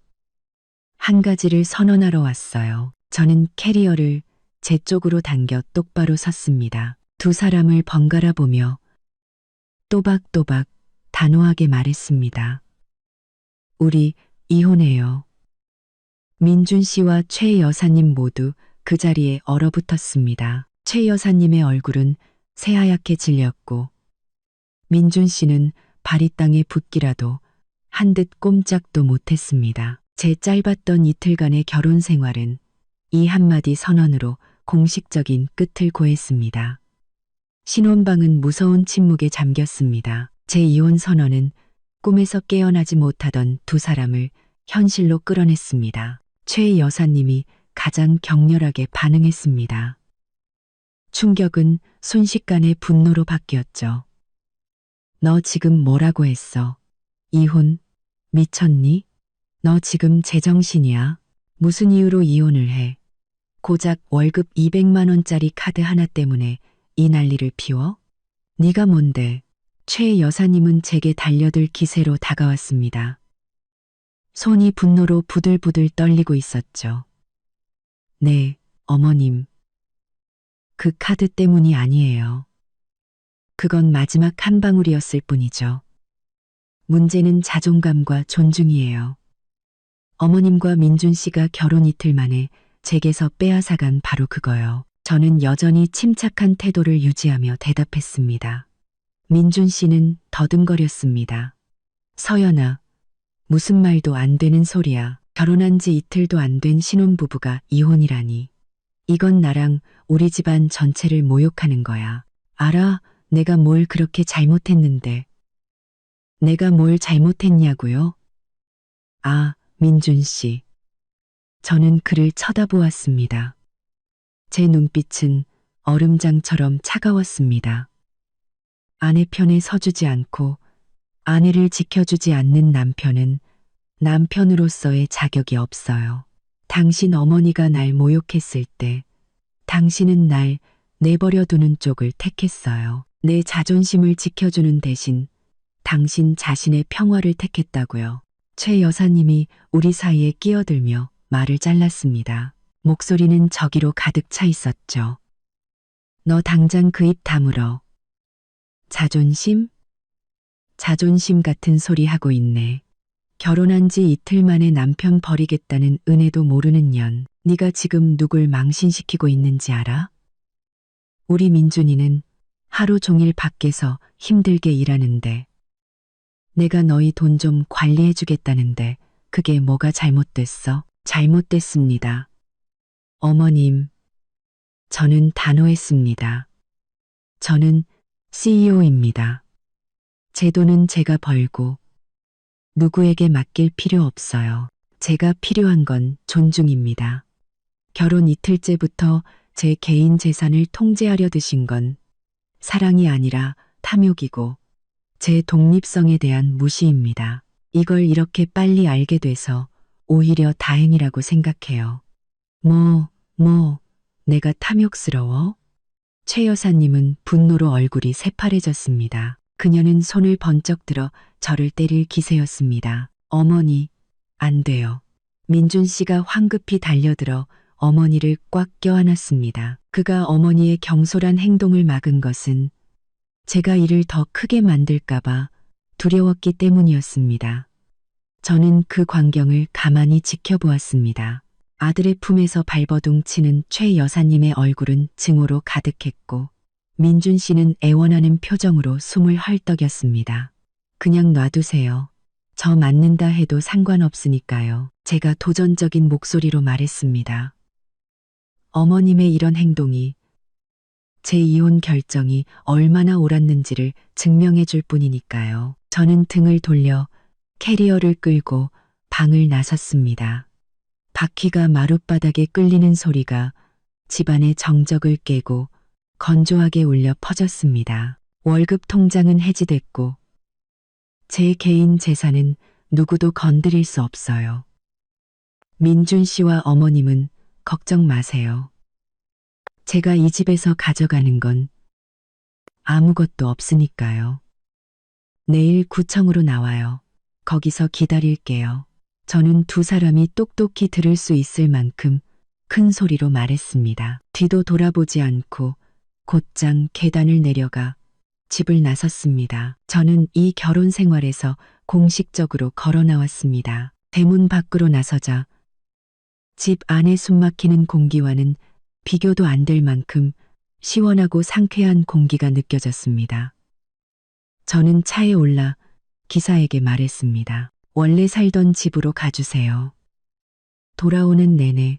한 가지를 선언하러 왔어요. 저는 캐리어를 제 쪽으로 당겨 똑바로 섰습니다. 두 사람을 번갈아 보며 또박또박 단호하게 말했습니다. 우리 이혼해요. 민준 씨와 최 여사님 모두 그 자리에 얼어붙었습니다. 최 여사님의 얼굴은 새하얗게 질렸고 민준 씨는 발이 땅에 붙기라도 한 듯 꼼짝도 못했습니다. 제 짧았던 이틀간의 결혼 생활은 이 한마디 선언으로 공식적인 끝을 고했습니다. 신혼방은 무서운 침묵에 잠겼습니다. 제 이혼 선언은 꿈에서 깨어나지 못하던 두 사람을 현실로 끌어냈습니다. 최 여사님이 가장 격렬하게 반응했습니다. 충격은 순식간에 분노로 바뀌었죠. 너 지금 뭐라고 했어? 이혼? 미쳤니? 너 지금 제정신이야? 무슨 이유로 이혼을 해? 고작 월급 200만 원짜리 카드 하나 때문에 이 난리를 피워? 네가 뭔데? 최 여사님은 제게 달려들 기세로 다가왔습니다. 손이 분노로 부들부들 떨리고 있었죠. 네, 어머님. 그 카드 때문이 아니에요. 그건 마지막 한 방울이었을 뿐이죠. 문제는 자존감과 존중이에요. 어머님과 민준 씨가 결혼 이틀 만에 제게서 빼앗아간 바로 그거요. 저는 여전히 침착한 태도를 유지하며 대답했습니다. 민준 씨는 더듬거렸습니다. 서연아, 무슨 말도 안 되는 소리야. 결혼한 지 이틀도 안 된 신혼부부가 이혼이라니. 이건 나랑 우리 집안 전체를 모욕하는 거야. 알아, 내가 뭘 그렇게 잘못했는데. 내가 뭘 잘못했냐고요? 아, 민준 씨. 저는 그를 쳐다보았습니다. 제 눈빛은 얼음장처럼 차가웠습니다. 아내 편에 서주지 않고 아내를 지켜주지 않는 남편은 남편으로서의 자격이 없어요. 당신 어머니가 날 모욕했을 때 당신은 날 내버려 두는 쪽을 택했어요. 내 자존심을 지켜주는 대신 당신 자신의 평화를 택했다고요. 최 여사님이 우리 사이에 끼어들며 말을 잘랐습니다. 목소리는 저기로 가득 차 있었죠. 너 당장 그 입 다물어. 자존심? 자존심 같은 소리 하고 있네. 결혼한 지 이틀 만에 남편 버리겠다는 은혜도 모르는 년. 네가 지금 누굴 망신시키고 있는지 알아? 우리 민준이는 하루 종일 밖에서 힘들게 일하는데 내가 너희 돈 좀 관리해 주겠다는데 그게 뭐가 잘못됐어? 잘못됐습니다. 어머님, 저는 단호했습니다. 저는 CEO입니다. 제 돈은 제가 벌고 누구에게 맡길 필요 없어요. 제가 필요한 건 존중입니다. 결혼 이틀째부터 제 개인 재산을 통제하려 드신 건 사랑이 아니라 탐욕이고 제 독립성에 대한 무시입니다. 이걸 이렇게 빨리 알게 돼서 오히려 다행이라고 생각해요. 내가 탐욕스러워? 최 여사님은 분노로 얼굴이 새파래졌습니다. 그녀는 손을 번쩍 들어 저를 때릴 기세였습니다. 어머니, 안 돼요. 민준 씨가 황급히 달려들어 어머니를 꽉 껴안았습니다. 그가 어머니의 경솔한 행동을 막은 것은 제가 일을 더 크게 만들까봐 두려웠기 때문이었습니다. 저는 그 광경을 가만히 지켜보았습니다. 아들의 품에서 발버둥 치는 최 여사님의 얼굴은 증오로 가득했고 민준 씨는 애원하는 표정으로 숨을 헐떡였습니다. 그냥 놔두세요. 저 맞는다 해도 상관없으니까요. 제가 도전적인 목소리로 말했습니다. 어머님의 이런 행동이 제 이혼 결정이 얼마나 옳았는지를 증명해 줄 뿐이니까요. 저는 등을 돌려 캐리어를 끌고 방을 나섰습니다. 바퀴가 마룻바닥에 끌리는 소리가 집안의 정적을 깨고 건조하게 울려 퍼졌습니다. 월급 통장은 해지됐고 제 개인 재산은 누구도 건드릴 수 없어요. 민준 씨와 어머님은 걱정 마세요. 제가 이 집에서 가져가는 건 아무것도 없으니까요. 내일 구청으로 나와요. 거기서 기다릴게요. 저는 두 사람이 똑똑히 들을 수 있을 만큼 큰 소리로 말했습니다. 뒤도 돌아보지 않고 곧장 계단을 내려가 집을 나섰습니다. 저는 이 결혼 생활에서 공식적으로 걸어 나왔습니다. 대문 밖으로 나서자 집 안에 숨막히는 공기와는 비교도 안 될 만큼 시원하고 상쾌한 공기가 느껴졌습니다. 저는 차에 올라 기사에게 말했습니다. 원래 살던 집으로 가주세요. 돌아오는 내내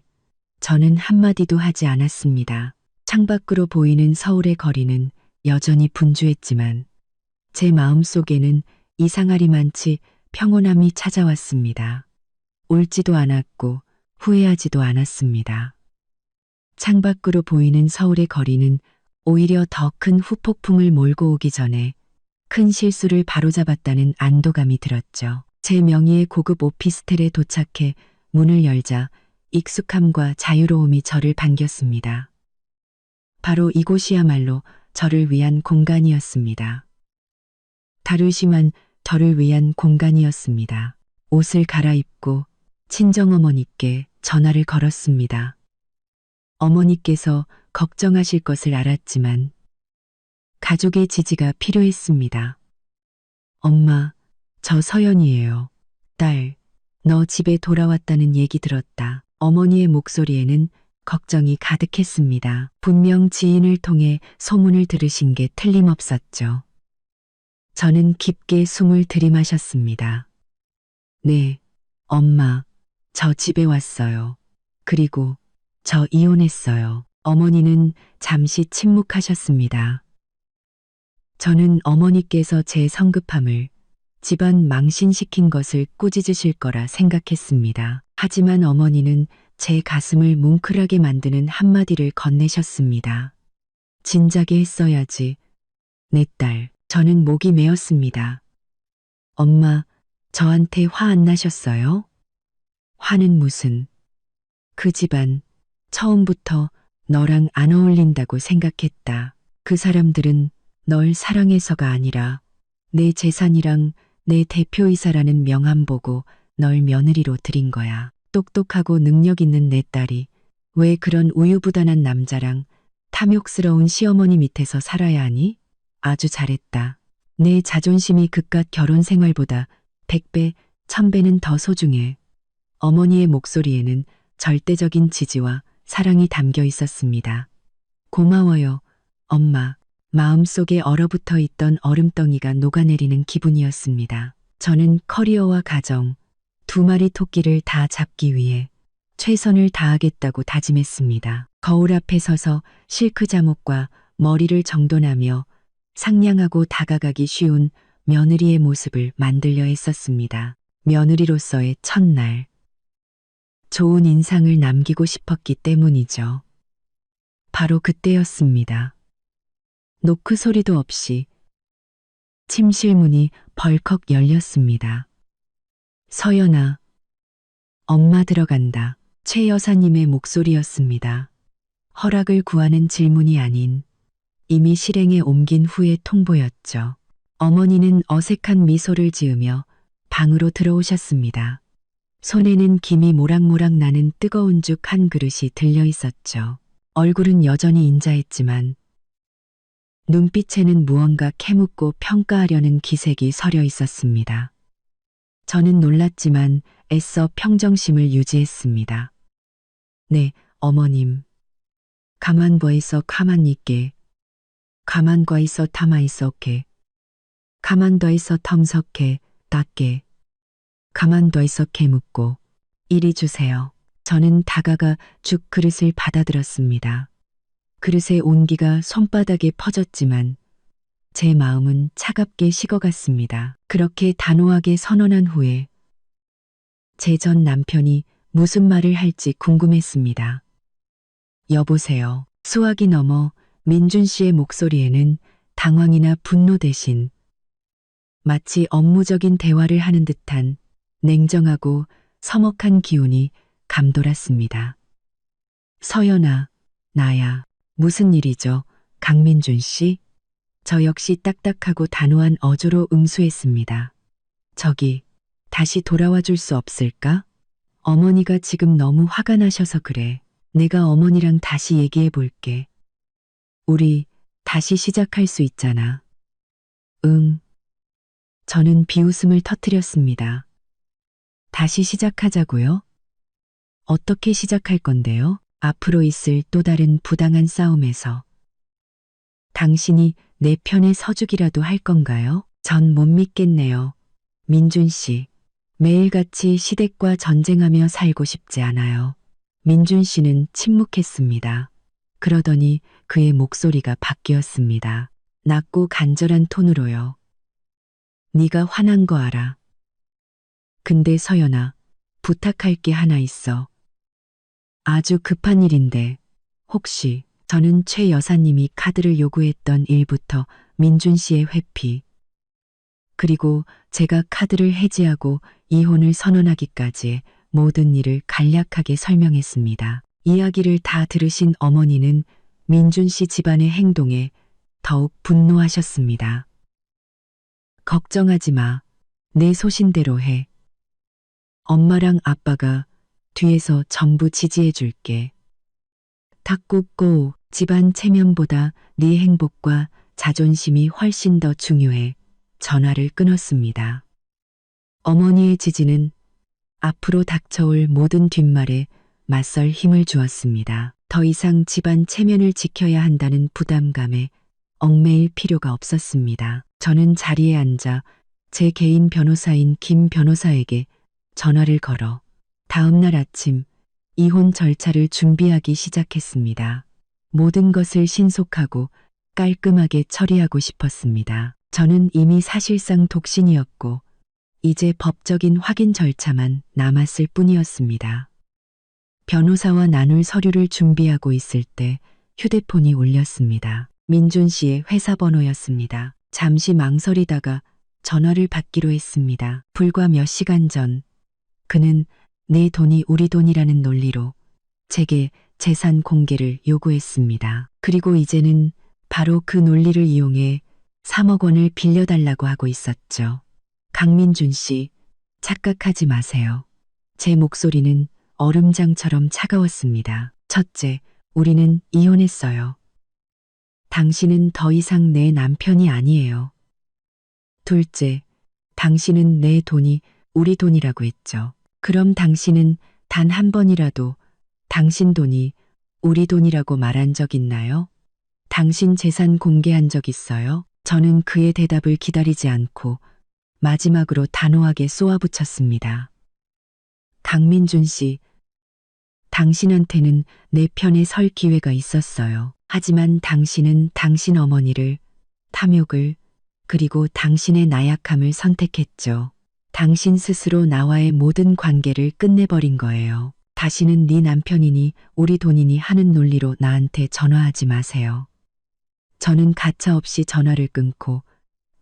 저는 한마디도 하지 않았습니다. 창밖으로 보이는 서울의 거리는 여전히 분주했지만 제 마음속에는 이상하리만치 평온함이 찾아왔습니다. 울지도 않았고 후회하지도 않았습니다. 창밖으로 보이는 서울의 거리는 오히려 더 큰 후폭풍을 몰고 오기 전에 큰 실수를 바로잡았다는 안도감이 들었죠. 제 명의의 고급 오피스텔에 도착해 문을 열자 익숙함과 자유로움이 저를 반겼습니다. 바로 이곳이야말로 저를 위한 공간이었습니다. 다르시만 저를 위한 공간이었습니다. 옷을 갈아입고 친정어머니께 전화를 걸었습니다. 어머니께서 걱정하실 것을 알았지만 가족의 지지가 필요했습니다. 엄마, 저 서연이에요. 딸, 너 집에 돌아왔다는 얘기 들었다. 어머니의 목소리에는 걱정이 가득했습니다. 분명 지인을 통해 소문을 들으신 게 틀림없었죠. 저는 깊게 숨을 들이마셨습니다. 네, 엄마, 저 집에 왔어요. 그리고 저 이혼했어요. 어머니는 잠시 침묵하셨습니다. 저는 어머니께서 제 성급함을 집안 망신시킨 것을 꾸짖으실 거라 생각했습니다. 하지만 어머니는 제 가슴을 뭉클하게 만드는 한마디를 건네셨습니다. 진작에 했어야지. 내 딸, 저는 목이 메었습니다. 엄마, 저한테 화 안 나셨어요? 화는 무슨. 그 집안 처음부터 너랑 안 어울린다고 생각했다. 그 사람들은 널 사랑해서가 아니라 내 재산이랑 내 대표이사라는 명함 보고 널 며느리로 들인 거야. 똑똑하고 능력 있는 내 딸이 왜 그런 우유부단한 남자랑 탐욕스러운 시어머니 밑에서 살아야 하니? 아주 잘했다. 내 자존심이 그깟 결혼 생활보다 100배, 1000배는 더 소중해. 어머니의 목소리에는 절대적인 지지와 사랑이 담겨 있었습니다. 고마워요, 엄마. 마음속에 얼어붙어 있던 얼음덩이가 녹아내리는 기분이었습니다. 저는 커리어와 가정, 두 마리 토끼를 다 잡기 위해 최선을 다하겠다고 다짐했습니다. 거울 앞에 서서 실크 잠옷과 머리를 정돈하며 상냥하고 다가가기 쉬운 며느리의 모습을 만들려 했었습니다. 며느리로서의 첫날. 좋은 인상을 남기고 싶었기 때문이죠. 바로 그때였습니다. 노크 소리도 없이 침실문이 벌컥 열렸습니다. 서연아, 엄마 들어간다. 최 여사님의 목소리였습니다. 허락을 구하는 질문이 아닌 이미 실행에 옮긴 후의 통보였죠. 어머니는 어색한 미소를 지으며 방으로 들어오셨습니다. 손에는 김이 모락모락 나는 뜨거운 죽 한 그릇이 들려 있었죠. 얼굴은 여전히 인자했지만 눈빛에는 무언가 캐묻고 평가하려는 기색이 서려 있었습니다. 저는 놀랐지만 애써 평정심을 유지했습니다. 네, 어머님. 가만 봐 있어 가만 있게. 가만 봐 있어 타마 있어게. 가만 더 있어 텀석해 닦게. 가만 더 있어 캐묻고. 이리 주세요. 저는 다가가 죽 그릇을 받아들었습니다. 그릇의 온기가 손바닥에 퍼졌지만 제 마음은 차갑게 식어갔습니다. 그렇게 단호하게 선언한 후에 제 전 남편이 무슨 말을 할지 궁금했습니다. 여보세요. 수화기 넘어 민준 씨의 목소리에는 당황이나 분노 대신 마치 업무적인 대화를 하는 듯한 냉정하고 서먹한 기운이 감돌았습니다. 서연아, 나야. 무슨 일이죠? 강민준 씨? 저 역시 딱딱하고 단호한 어조로 응수했습니다. 저기, 다시 돌아와 줄 수 없을까? 어머니가 지금 너무 화가 나셔서 그래. 내가 어머니랑 다시 얘기해 볼게. 우리 다시 시작할 수 있잖아. 응. 저는 비웃음을 터뜨렸습니다. 다시 시작하자고요? 어떻게 시작할 건데요? 앞으로 있을 또 다른 부당한 싸움에서 당신이 내 편에 서주기라도 할 건가요? 전 못 믿겠네요. 민준 씨, 매일같이 시댁과 전쟁하며 살고 싶지 않아요. 민준 씨는 침묵했습니다. 그러더니 그의 목소리가 바뀌었습니다. 낮고 간절한 톤으로요. 네가 화난 거 알아. 근데 서연아, 부탁할 게 하나 있어. 아주 급한 일인데 혹시 저는 최 여사님이 카드를 요구했던 일부터 민준 씨의 회피, 그리고 제가 카드를 해지하고 이혼을 선언하기까지의 모든 일을 간략하게 설명했습니다. 이야기를 다 들으신 어머니는 민준 씨 집안의 행동에 더욱 분노하셨습니다. 걱정하지 마. 내 소신대로 해. 엄마랑 아빠가 뒤에서 전부 지지해 줄게. 탁굽고 집안 체면보다 네 행복과 자존심이 훨씬 더 중요해. 전화를 끊었습니다. 어머니의 지지는 앞으로 닥쳐올 모든 뒷말에 맞설 힘을 주었습니다. 더 이상 집안 체면을 지켜야 한다는 부담감에 얽매일 필요가 없었습니다. 저는 자리에 앉아 제 개인 변호사인 김 변호사에게 전화를 걸어 다음 날 아침 이혼 절차를 준비하기 시작했습니다. 모든 것을 신속하고 깔끔하게 처리하고 싶었습니다. 저는 이미 사실상 독신이었고 이제 법적인 확인 절차만 남았을 뿐이었습니다. 변호사와 나눌 서류를 준비하고 있을 때 휴대폰이 울렸습니다. 민준 씨의 회사 번호였습니다. 잠시 망설이다가 전화를 받기로 했습니다. 불과 몇 시간 전 그는 내 돈이 우리 돈이라는 논리로 제게 재산 공개를 요구했습니다. 그리고 이제는 바로 그 논리를 이용해 3억 원을 빌려달라고 하고 있었죠. 강민준 씨, 착각하지 마세요. 제 목소리는 얼음장처럼 차가웠습니다. 첫째, 우리는 이혼했어요. 당신은 더 이상 내 남편이 아니에요. 둘째, 당신은 내 돈이 우리 돈이라고 했죠. 그럼 당신은 단 한 번이라도 당신 돈이 우리 돈이라고 말한 적 있나요? 당신 재산 공개한 적 있어요? 저는 그의 대답을 기다리지 않고 마지막으로 단호하게 쏘아붙였습니다. 강민준 씨, 당신한테는 내 편에 설 기회가 있었어요. 하지만 당신은 당신 어머니를, 탐욕을, 그리고 당신의 나약함을 선택했죠. 당신 스스로 나와의 모든 관계를 끝내버린 거예요. 다시는 네 남편이니 우리 돈이니 하는 논리로 나한테 전화하지 마세요. 저는 가차없이 전화를 끊고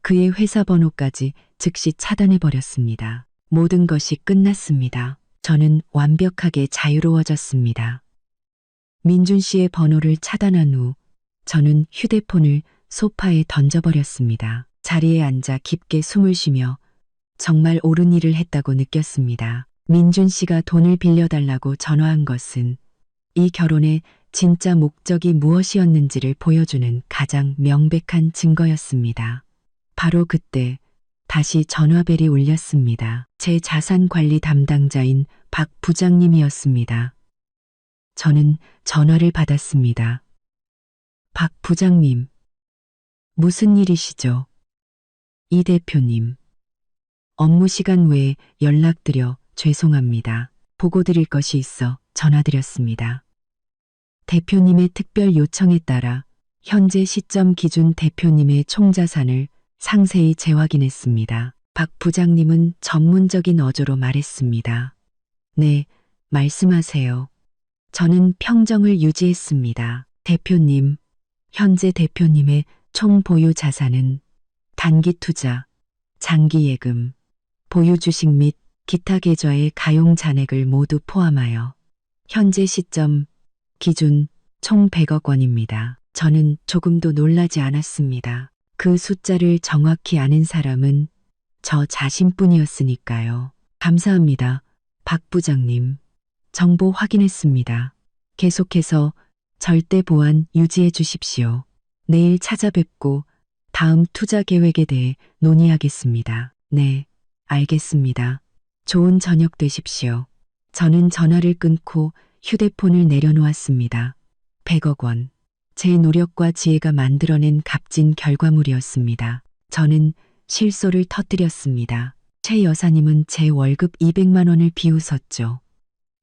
그의 회사 번호까지 즉시 차단해버렸습니다. 모든 것이 끝났습니다. 저는 완벽하게 자유로워졌습니다. 민준 씨의 번호를 차단한 후 저는 휴대폰을 소파에 던져버렸습니다. 자리에 앉아 깊게 숨을 쉬며 정말 옳은 일을 했다고 느꼈습니다. 민준 씨가 돈을 빌려달라고 전화한 것은 이 결혼의 진짜 목적이 무엇이었는지를 보여주는 가장 명백한 증거였습니다. 바로 그때 다시 전화벨이 울렸습니다. 제 자산관리 담당자인 박 부장님이었습니다. 저는 전화를 받았습니다. 박 부장님, 무슨 일이시죠? 이 대표님, 업무 시간 외에 연락드려 죄송합니다. 보고 드릴 것이 있어 전화드렸습니다. 대표님의 특별 요청에 따라 현재 시점 기준 대표님의 총자산을 상세히 재확인했습니다. 박 부장님은 전문적인 어조로 말했습니다. 네, 말씀하세요. 저는 평정을 유지했습니다. 대표님, 현재 대표님의 총 보유 자산은 단기 투자, 장기 예금, 보유 주식 및 기타 계좌의 가용 잔액을 모두 포함하여 현재 시점 기준 총 100억 원입니다. 저는 조금도 놀라지 않았습니다. 그 숫자를 정확히 아는 사람은 저 자신뿐이었으니까요. 감사합니다. 박 부장님. 정보 확인했습니다. 계속해서 절대 보안 유지해 주십시오. 내일 찾아뵙고 다음 투자 계획에 대해 논의하겠습니다. 네, 알겠습니다. 좋은 저녁 되십시오. 저는 전화를 끊고 휴대폰을 내려놓았습니다. 100억 원. 제 노력과 지혜가 만들어낸 값진 결과물이었습니다. 저는 실소를 터뜨렸습니다. 최 여사님은 제 월급 200만 원을 비웃었죠.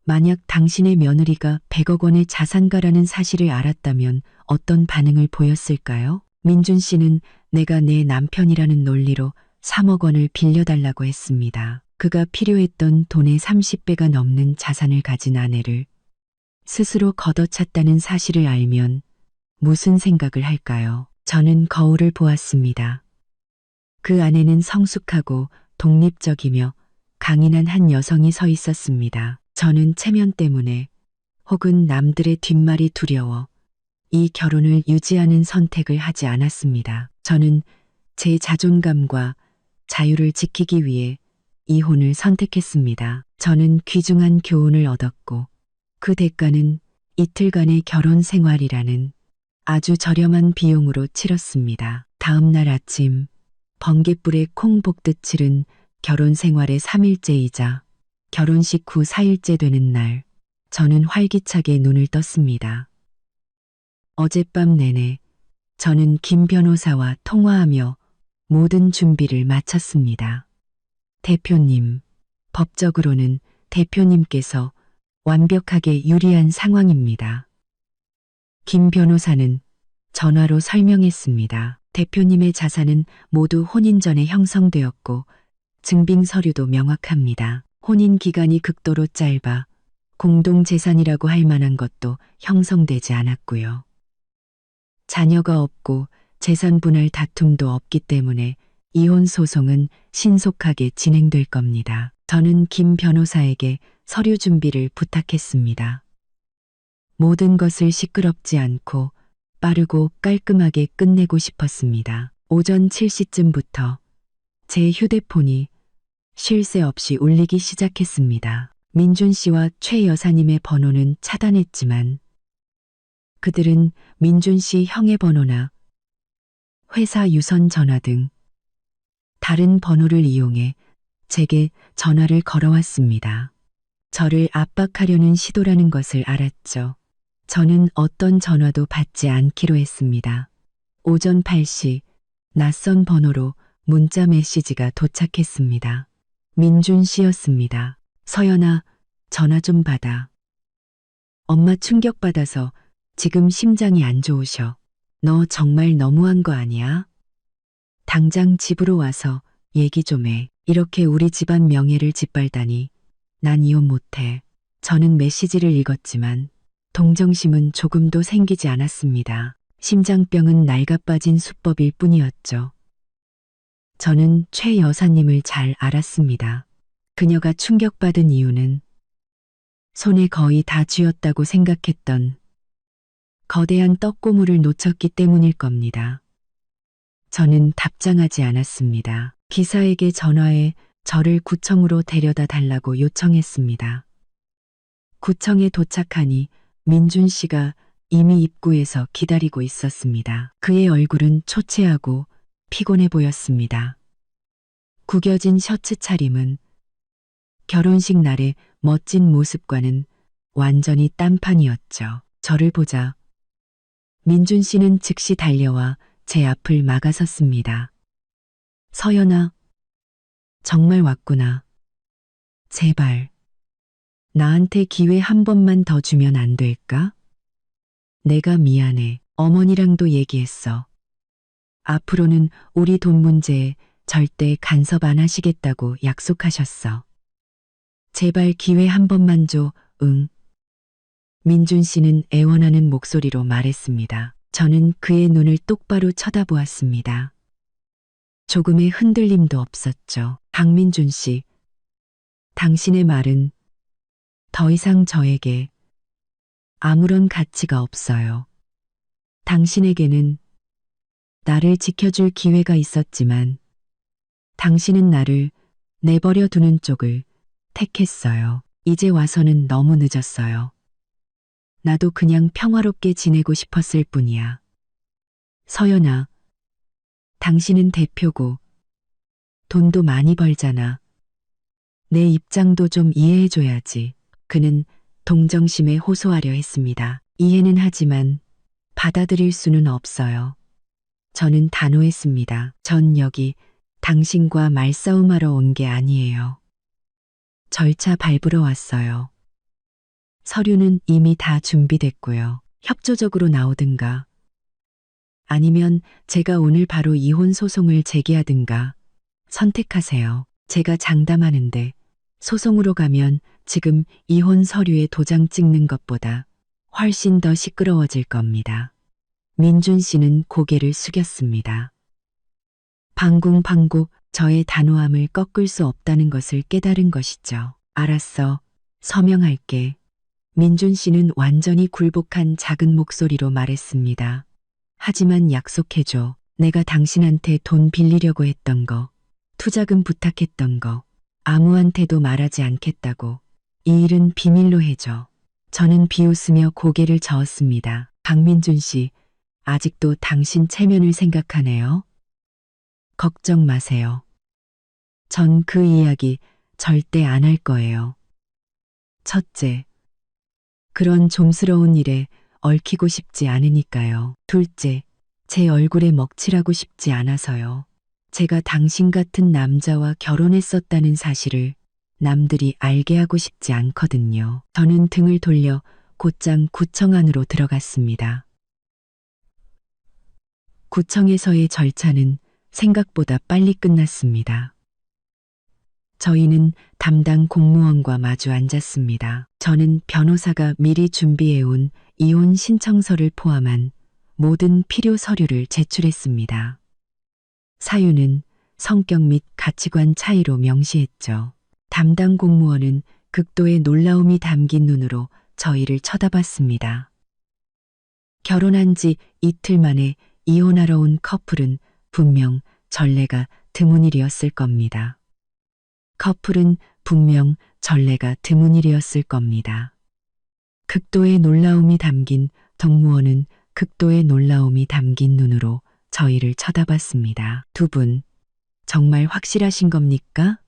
만약 당신의 며느리가 100억 원의 자산가라는 사실을 알았다면 어떤 반응을 보였을까요? 민준 씨는 내가 내 남편이라는 논리로 3억 원을 빌려달라고 했습니다. 그가 필요했던 돈의 30배가 넘는 자산을 가진 아내를 스스로 걷어찼다는 사실을 알면 무슨 생각을 할까요? 저는 거울을 보았습니다. 그 안에는 성숙하고 독립적이며 강인한 한 여성이 서 있었습니다. 저는 체면 때문에 혹은 남들의 뒷말이 두려워 이 결혼을 유지하는 선택을 하지 않았습니다. 저는 제 자존감과 자유를 지키기 위해 이혼을 선택했습니다. 저는 귀중한 교훈을 얻었고 그 대가는 이틀간의 결혼 생활이라는 아주 저렴한 비용으로 치렀습니다. 다음 날 아침 번갯불에 콩 볶듯 치른 결혼 생활의 3일째이자 결혼식 후 4일째 되는 날 저는 활기차게 눈을 떴습니다. 어젯밤 내내 저는 김 변호사와 통화하며 모든 준비를 마쳤습니다. 대표님, 법적으로는 대표님께서 완벽하게 유리한 상황입니다. 김 변호사는 전화로 설명했습니다. 대표님의 자산은 모두 혼인 전에 형성되었고 증빙 서류도 명확합니다. 혼인 기간이 극도로 짧아 공동재산이라고 할 만한 것도 형성되지 않았고요. 자녀가 없고 재산 분할 다툼도 없기 때문에 이혼 소송은 신속하게 진행될 겁니다. 저는 김 변호사에게 서류 준비를 부탁했습니다. 모든 것을 시끄럽지 않고 빠르고 깔끔하게 끝내고 싶었습니다. 오전 7시쯤부터 제 휴대폰이 쉴 새 없이 울리기 시작했습니다. 민준 씨와 최 여사님의 번호는 차단했지만 그들은 민준 씨 형의 번호나 회사 유선 전화 등 다른 번호를 이용해 제게 전화를 걸어왔습니다. 저를 압박하려는 시도라는 것을 알았죠. 저는 어떤 전화도 받지 않기로 했습니다. 오전 8시 낯선 번호로 문자 메시지가 도착했습니다. 민준 씨였습니다. 서연아, 전화 좀 받아. 엄마 충격받아서 지금 심장이 안 좋으셔. 너 정말 너무한 거 아니야? 당장 집으로 와서 얘기 좀 해. 이렇게 우리 집안 명예를 짓밟다니. 난 이혼 못해. 저는 메시지를 읽었지만 동정심은 조금도 생기지 않았습니다. 심장병은 낡아빠진 수법일 뿐이었죠. 저는 최 여사님을 잘 알았습니다. 그녀가 충격받은 이유는 손에 거의 다 쥐었다고 생각했던 거대한 떡고물을 놓쳤기 때문일 겁니다. 저는 답장하지 않았습니다. 기사에게 전화해 저를 구청으로 데려다 달라고 요청했습니다. 구청에 도착하니 민준 씨가 이미 입구에서 기다리고 있었습니다. 그의 얼굴은 초췌하고 피곤해 보였습니다. 구겨진 셔츠 차림은 결혼식 날의 멋진 모습과는 완전히 딴판이었죠. 저를 보자 민준 씨는 즉시 달려와 제 앞을 막아섰습니다. 서연아, 정말 왔구나. 제발, 나한테 기회 한 번만 더 주면 안 될까? 내가 미안해. 어머니랑도 얘기했어. 앞으로는 우리 돈 문제에 절대 간섭 안 하시겠다고 약속하셨어. 제발 기회 한 번만 줘, 응. 민준 씨는 애원하는 목소리로 말했습니다. 저는 그의 눈을 똑바로 쳐다보았습니다. 조금의 흔들림도 없었죠. 박민준 씨, 당신의 말은 더 이상 저에게 아무런 가치가 없어요. 당신에게는 나를 지켜줄 기회가 있었지만 당신은 나를 내버려 두는 쪽을 택했어요. 이제 와서는 너무 늦었어요. 나도 그냥 평화롭게 지내고 싶었을 뿐이야. 서연아, 당신은 대표고 돈도 많이 벌잖아. 내 입장도 좀 이해해줘야지. 그는 동정심에 호소하려 했습니다. 이해는 하지만 받아들일 수는 없어요. 저는 단호했습니다. 전 여기 당신과 말싸움하러 온 게 아니에요. 절차 밟으러 왔어요. 서류는 이미 다 준비됐고요. 협조적으로 나오든가 아니면 제가 오늘 바로 이혼 소송을 제기하든가 선택하세요. 제가 장담하는데 소송으로 가면 지금 이혼 서류에 도장 찍는 것보다 훨씬 더 시끄러워질 겁니다. 민준 씨는 고개를 숙였습니다. 방궁방곡 저의 단호함을 꺾을 수 없다는 것을 깨달은 것이죠. 알았어. 서명할게. 민준 씨는 완전히 굴복한 작은 목소리로 말했습니다. 하지만 약속해줘. 내가 당신한테 돈 빌리려고 했던 거, 투자금 부탁했던 거, 아무한테도 말하지 않겠다고. 이 일은 비밀로 해줘. 저는 비웃으며 고개를 저었습니다. 박민준 씨, 아직도 당신 체면을 생각하네요. 걱정 마세요. 전 그 이야기 절대 안 할 거예요. 첫째, 그런 좀스러운 일에 얽히고 싶지 않으니까요. 둘째, 제 얼굴에 먹칠하고 싶지 않아서요. 제가 당신 같은 남자와 결혼했었다는 사실을 남들이 알게 하고 싶지 않거든요. 저는 등을 돌려 곧장 구청 안으로 들어갔습니다. 구청에서의 절차는 생각보다 빨리 끝났습니다. 저희는 담당 공무원과 마주 앉았습니다. 저는 변호사가 미리 준비해온 이혼 신청서를 포함한 모든 필요 서류를 제출했습니다. 사유는 성격 및 가치관 차이로 명시했죠. 담당 공무원은 극도의 놀라움이 담긴 눈으로 저희를 쳐다봤습니다. 결혼한 지 이틀 만에 이혼하러 온 커플은 분명 전례가 드문 일이었을 겁니다. 커플은 분명 전례가 드문 일이었을 겁니다. 극도의 놀라움이 담긴 덕무원은 극도의 놀라움이 담긴 눈으로 저희를 쳐다봤습니다. 두 분, 정말 확실하신 겁니까?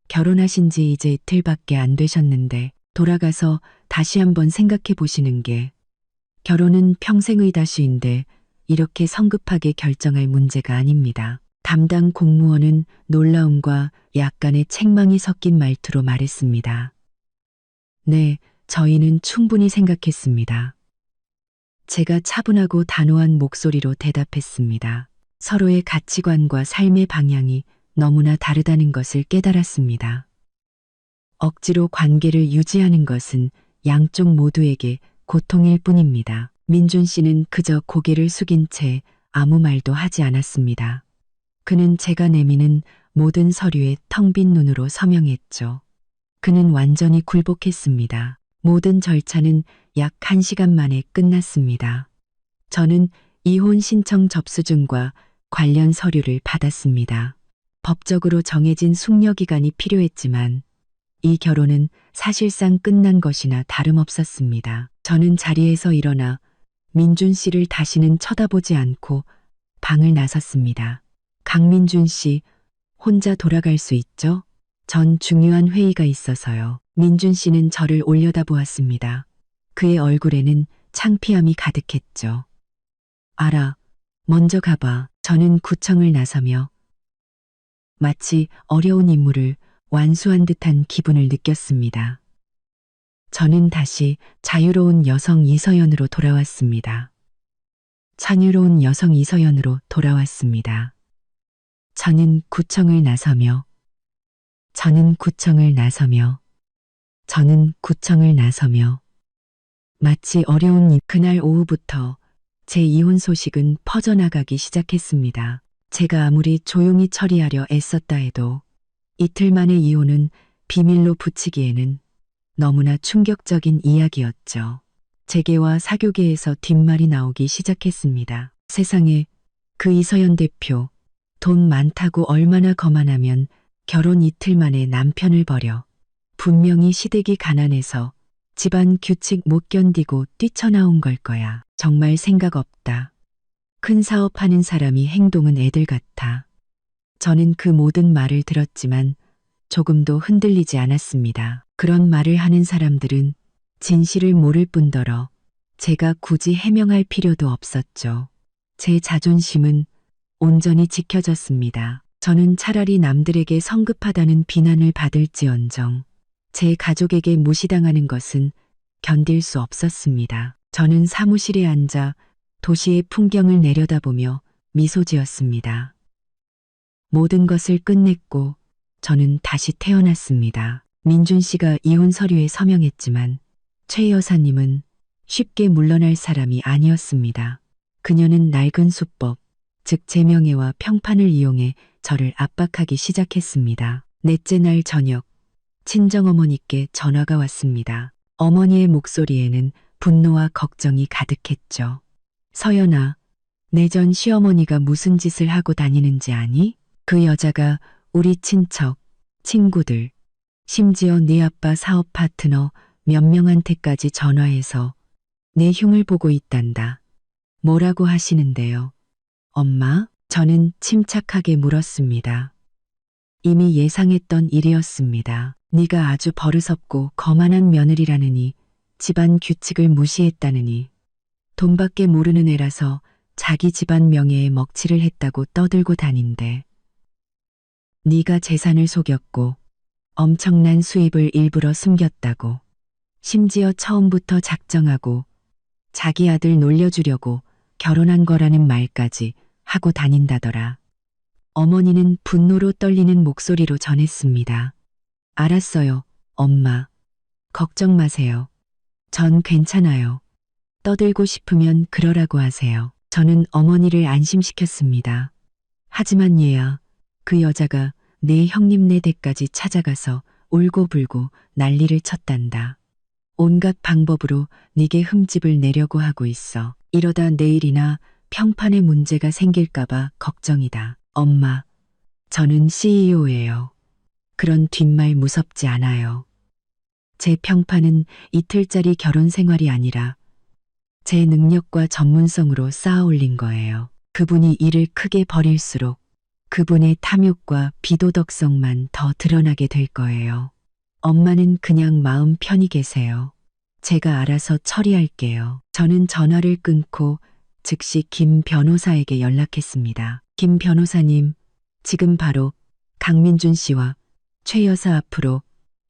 결혼하신 지 이제 이틀밖에 안 되셨는데 돌아가서 다시 한번 생각해 보시는 게 결혼은 평생의 다슈인데 이렇게 성급하게 결정할 문제가 아닙니다. 담당 공무원은 놀라움과 약간의 책망이 섞인 말투로 말했습니다. 네, 저희는 충분히 생각했습니다. 제가 차분하고 단호한 목소리로 대답했습니다. 서로의 가치관과 삶의 방향이 너무나 다르다는 것을 깨달았습니다. 억지로 관계를 유지하는 것은 양쪽 모두에게 고통일 뿐입니다. 민준 씨는 그저 고개를 숙인 채 아무 말도 하지 않았습니다. 그는 제가 내미는 모든 서류에 텅 빈 눈으로 서명했죠. 그는 완전히 굴복했습니다. 모든 절차는 약 1시간 만에 끝났습니다. 저는 이혼 신청 접수증과 관련 서류를 받았습니다. 법적으로 정해진 숙려 기간이 필요했지만 이 결혼은 사실상 끝난 것이나 다름없었습니다. 저는 자리에서 일어나 민준 씨를 다시는 쳐다보지 않고 방을 나섰습니다. 강민준 씨, 혼자 돌아갈 수 있죠? 전 중요한 회의가 있어서요. 민준 씨는 저를 올려다보았습니다. 그의 얼굴에는 창피함이 가득했죠. 알아, 먼저 가봐. 저는 구청을 나서며 마치 어려운 임무를 완수한 듯한 기분을 느꼈습니다. 저는 다시 자유로운 여성 이서연으로 돌아왔습니다. 자유로운 여성 이서연으로 돌아왔습니다. 저는 구청을 나서며 저는 구청을 나서며 마치 어려운 일. 그날 오후부터 제 이혼 소식은 퍼져나가기 시작했습니다. 제가 아무리 조용히 처리하려 애썼다 해도 이틀 만의 이혼은 비밀로 붙이기에는 너무나 충격적인 이야기였죠. 재계와 사교계에서 뒷말이 나오기 시작했습니다. 세상에, 그 이서연 대표, 돈 많다고 얼마나 거만하면 결혼 이틀 만에 남편을 버려. 분명히 시댁이 가난해서 집안 규칙 못 견디고 뛰쳐나온 걸 거야. 정말 생각 없다. 큰 사업하는 사람이 행동은 애들 같아. 저는 그 모든 말을 들었지만 조금도 흔들리지 않았습니다. 그런 말을 하는 사람들은 진실을 모를 뿐더러 제가 굳이 해명할 필요도 없었죠. 제 자존심은 온전히 지켜졌습니다. 저는 차라리 남들에게 성급하다는 비난을 받을지언정 제 가족에게 무시당하는 것은 견딜 수 없었습니다. 저는 사무실에 앉아 도시의 풍경을 내려다보며 미소 지었습니다. 모든 것을 끝냈고 저는 다시 태어났습니다. 민준 씨가 이혼 서류에 서명했지만 최 여사님은 쉽게 물러날 사람이 아니었습니다. 그녀는 낡은 수법, 즉 제명예와 평판을 이용해 저를 압박하기 시작했습니다. 넷째 날 저녁, 친정어머니께 전화가 왔습니다. 어머니의 목소리에는 분노와 걱정이 가득했죠. 서연아, 내 전 시어머니가 무슨 짓을 하고 다니는지 아니? 그 여자가 우리 친척, 친구들, 심지어 네 아빠 사업 파트너 몇 명한테까지 전화해서 내 흉을 보고 있단다. 뭐라고 하시는데요? 엄마? 저는 침착하게 물었습니다. 이미 예상했던 일이었습니다. 네가 아주 버릇없고 거만한 며느리라느니, 집안 규칙을 무시했다느니, 돈밖에 모르는 애라서 자기 집안 명예에 먹칠을 했다고 떠들고 다닌대. 네가 재산을 속였고 엄청난 수입을 일부러 숨겼다고. 심지어 처음부터 작정하고 자기 아들 놀려주려고 결혼한 거라는 말까지 하고 다닌다더라. 어머니는 분노로 떨리는 목소리로 전했습니다. 알았어요, 엄마. 걱정 마세요. 전 괜찮아요. 떠들고 싶으면 그러라고 하세요. 저는 어머니를 안심시켰습니다. 하지만 얘야, 그 여자가 내 형님네 댁까지 찾아가서 울고불고 난리를 쳤단다. 온갖 방법으로 네게 흠집을 내려고 하고 있어. 이러다 내일이나 평판에 문제가 생길까봐 걱정이다. 엄마, 저는 CEO예요. 그런 뒷말 무섭지 않아요. 제 평판은 이틀짜리 결혼 생활이 아니라 제 능력과 전문성으로 쌓아 올린 거예요. 그분이 일을 크게 벌일수록 그분의 탐욕과 비도덕성만 더 드러나게 될 거예요. 엄마는 그냥 마음 편히 계세요. 제가 알아서 처리할게요. 저는 전화를 끊고 즉시 김 변호사에게 연락했습니다. 김 변호사님, 지금 바로 강민준 씨와 최 여사 앞으로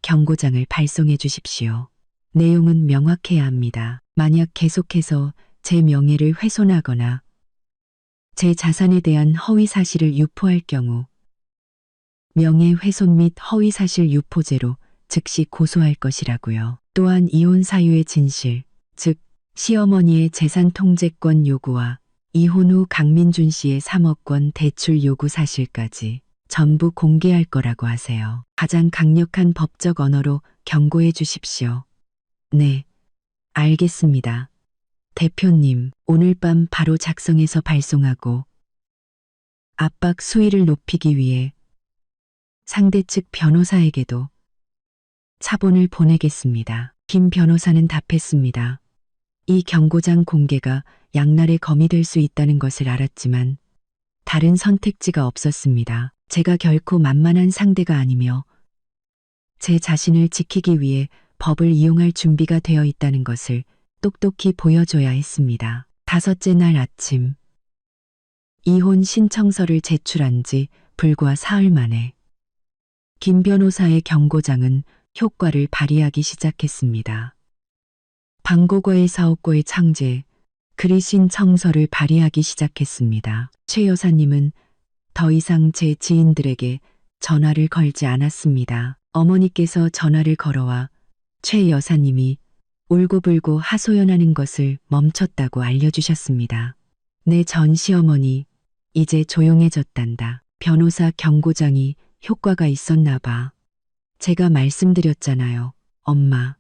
경고장을 발송해 주십시오. 내용은 명확해야 합니다. 만약 계속해서 제 명예를 훼손하거나 제 자산에 대한 허위 사실을 유포할 경우 명예훼손 및 허위사실 유포죄로 즉시 고소할 것이라고요. 또한 이혼 사유의 진실, 즉 시어머니의 재산 통제권 요구와 이혼 후 강민준 씨의 3억 원 대출 요구 사실까지 전부 공개할 거라고 하세요. 가장 강력한 법적 언어로 경고해 주십시오. 네, 알겠습니다. 대표님, 오늘 밤 바로 작성해서 발송하고 압박 수위를 높이기 위해 상대 측 변호사에게도 차본을 보내겠습니다. 김 변호사는 답했습니다. 이 경고장 공개가 양날의 검이 될 수 있다는 것을 알았지만 다른 선택지가 없었습니다. 제가 결코 만만한 상대가 아니며 제 자신을 지키기 위해 법을 이용할 준비가 되어 있다는 것을 똑똑히 보여줘야 했습니다. 다섯째 날 아침, 이혼 신청서를 제출한 지 불과 사흘 만에 김 변호사의 경고장은 효과를 발휘하기 시작했습니다. 방고거의 사업고의 창제, 그리신 청서를 발휘하기 시작했습니다. 최 여사님은 더 이상 제 지인들에게 전화를 걸지 않았습니다. 어머니께서 전화를 걸어와 최 여사님이 울고불고 하소연하는 것을 멈췄다고 알려주셨습니다. 내 전 시어머니 이제 조용해졌단다. 변호사 경고장이 효과가 있었나 봐. 제가 말씀드렸잖아요. 엄마,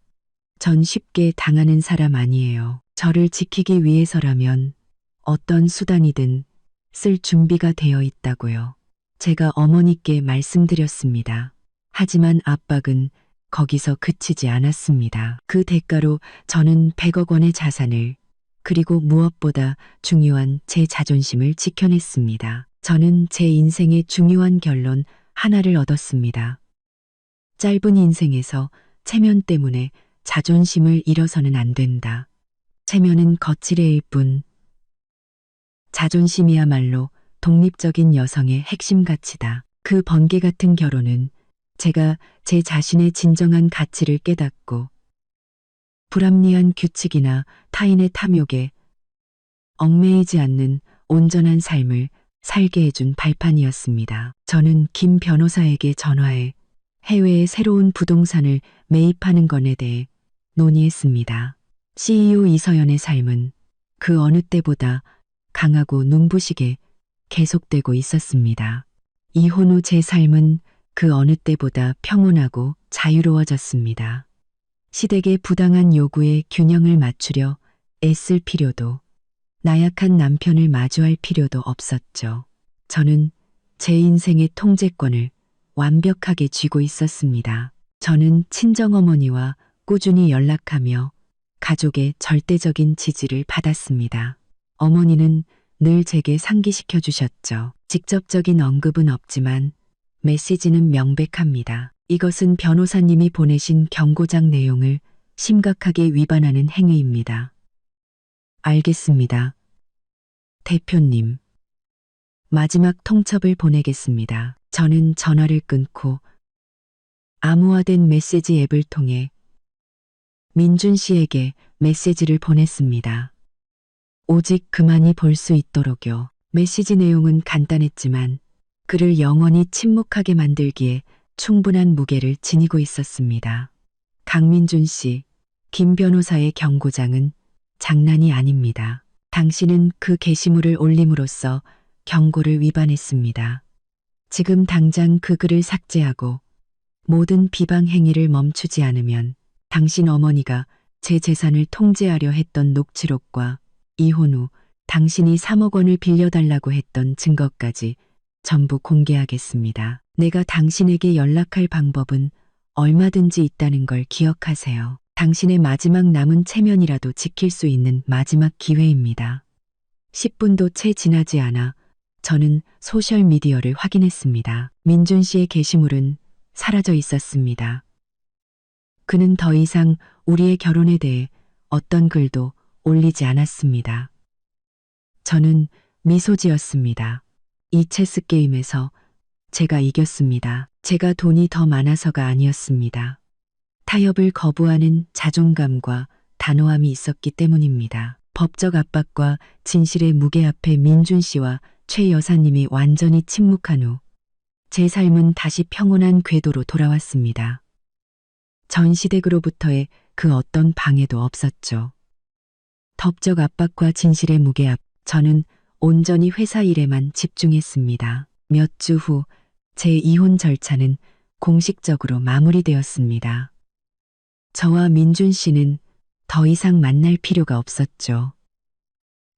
전 쉽게 당하는 사람 아니에요. 저를 지키기 위해서라면 어떤 수단이든 쓸 준비가 되어 있다고요. 제가 어머니께 말씀드렸습니다. 하지만 압박은 거기서 그치지 않았습니다. 그 대가로 저는 100억 원의 자산을, 그리고 무엇보다 중요한 제 자존심을 지켜냈습니다. 저는 제 인생의 중요한 결론 하나를 얻었습니다. 짧은 인생에서 체면 때문에 자존심을 잃어서는 안 된다. 체면은 거칠애일 뿐, 자존심이야말로 독립적인 여성의 핵심 가치다. 그 번개 같은 결혼은 제가 제 자신의 진정한 가치를 깨닫고 불합리한 규칙이나 타인의 탐욕에 얽매이지 않는 온전한 삶을 살게 해준 발판이었습니다. 저는 김 변호사에게 전화해 해외의 새로운 부동산을 매입하는 것에 대해 논의했습니다. CEO 이서연의 삶은 그 어느 때보다 강하고 눈부시게 계속되고 있었습니다. 이혼 후 제 삶은 그 어느 때보다 평온하고 자유로워졌습니다. 시댁의 부당한 요구에 균형을 맞추려 애쓸 필요도, 나약한 남편을 마주할 필요도 없었죠. 저는 제 인생의 통제권을 완벽하게 쥐고 있었습니다. 저는 친정어머니와 꾸준히 연락하며 가족의 절대적인 지지를 받았습니다. 어머니는 늘 제게 상기시켜 주셨죠. 직접적인 언급은 없지만 메시지는 명백합니다. 이것은 변호사님이 보내신 경고장 내용을 심각하게 위반하는 행위입니다. 알겠습니다. 대표님. 마지막 통첩을 보내겠습니다. 저는 전화를 끊고 암호화된 메시지 앱을 통해 민준 씨에게 메시지를 보냈습니다. 오직 그만이 볼 수 있도록요. 메시지 내용은 간단했지만 그를 영원히 침묵하게 만들기에 충분한 무게를 지니고 있었습니다. 강민준 씨, 김 변호사의 경고장은 장난이 아닙니다. 당신은 그 게시물을 올림으로써 경고를 위반했습니다. 지금 당장 그 글을 삭제하고 모든 비방 행위를 멈추지 않으면 당신 어머니가 제 재산을 통제하려 했던 녹취록과 이혼 후 당신이 3억 원을 빌려달라고 했던 증거까지 전부 공개하겠습니다. 내가 당신에게 연락할 방법은 얼마든지 있다는 걸 기억하세요. 당신의 마지막 남은 체면이라도 지킬 수 있는 마지막 기회입니다. 10분도 채 지나지 않아 저는 소셜미디어를 확인했습니다. 민준 씨의 게시물은 사라져 있었습니다. 그는 더 이상 우리의 결혼에 대해 어떤 글도 올리지 않았습니다. 저는 미소 지었습니다. 이 체스 게임에서 제가 이겼습니다. 제가 돈이 더 많아서가 아니었습니다. 타협을 거부하는 자존감과 단호함이 있었기 때문입니다. 법적 압박과 진실의 무게 앞에 민준 씨와 최 여사님이 완전히 침묵한 후 제 삶은 다시 평온한 궤도로 돌아왔습니다. 전 시댁으로부터의 그 어떤 방해도 없었죠. 법적 압박과 진실의 무게 앞 저는 온전히 회사 일에만 집중했습니다. 몇 주 후 제 이혼 절차는 공식적으로 마무리되었습니다. 저와 민준 씨는 더 이상 만날 필요가 없었죠.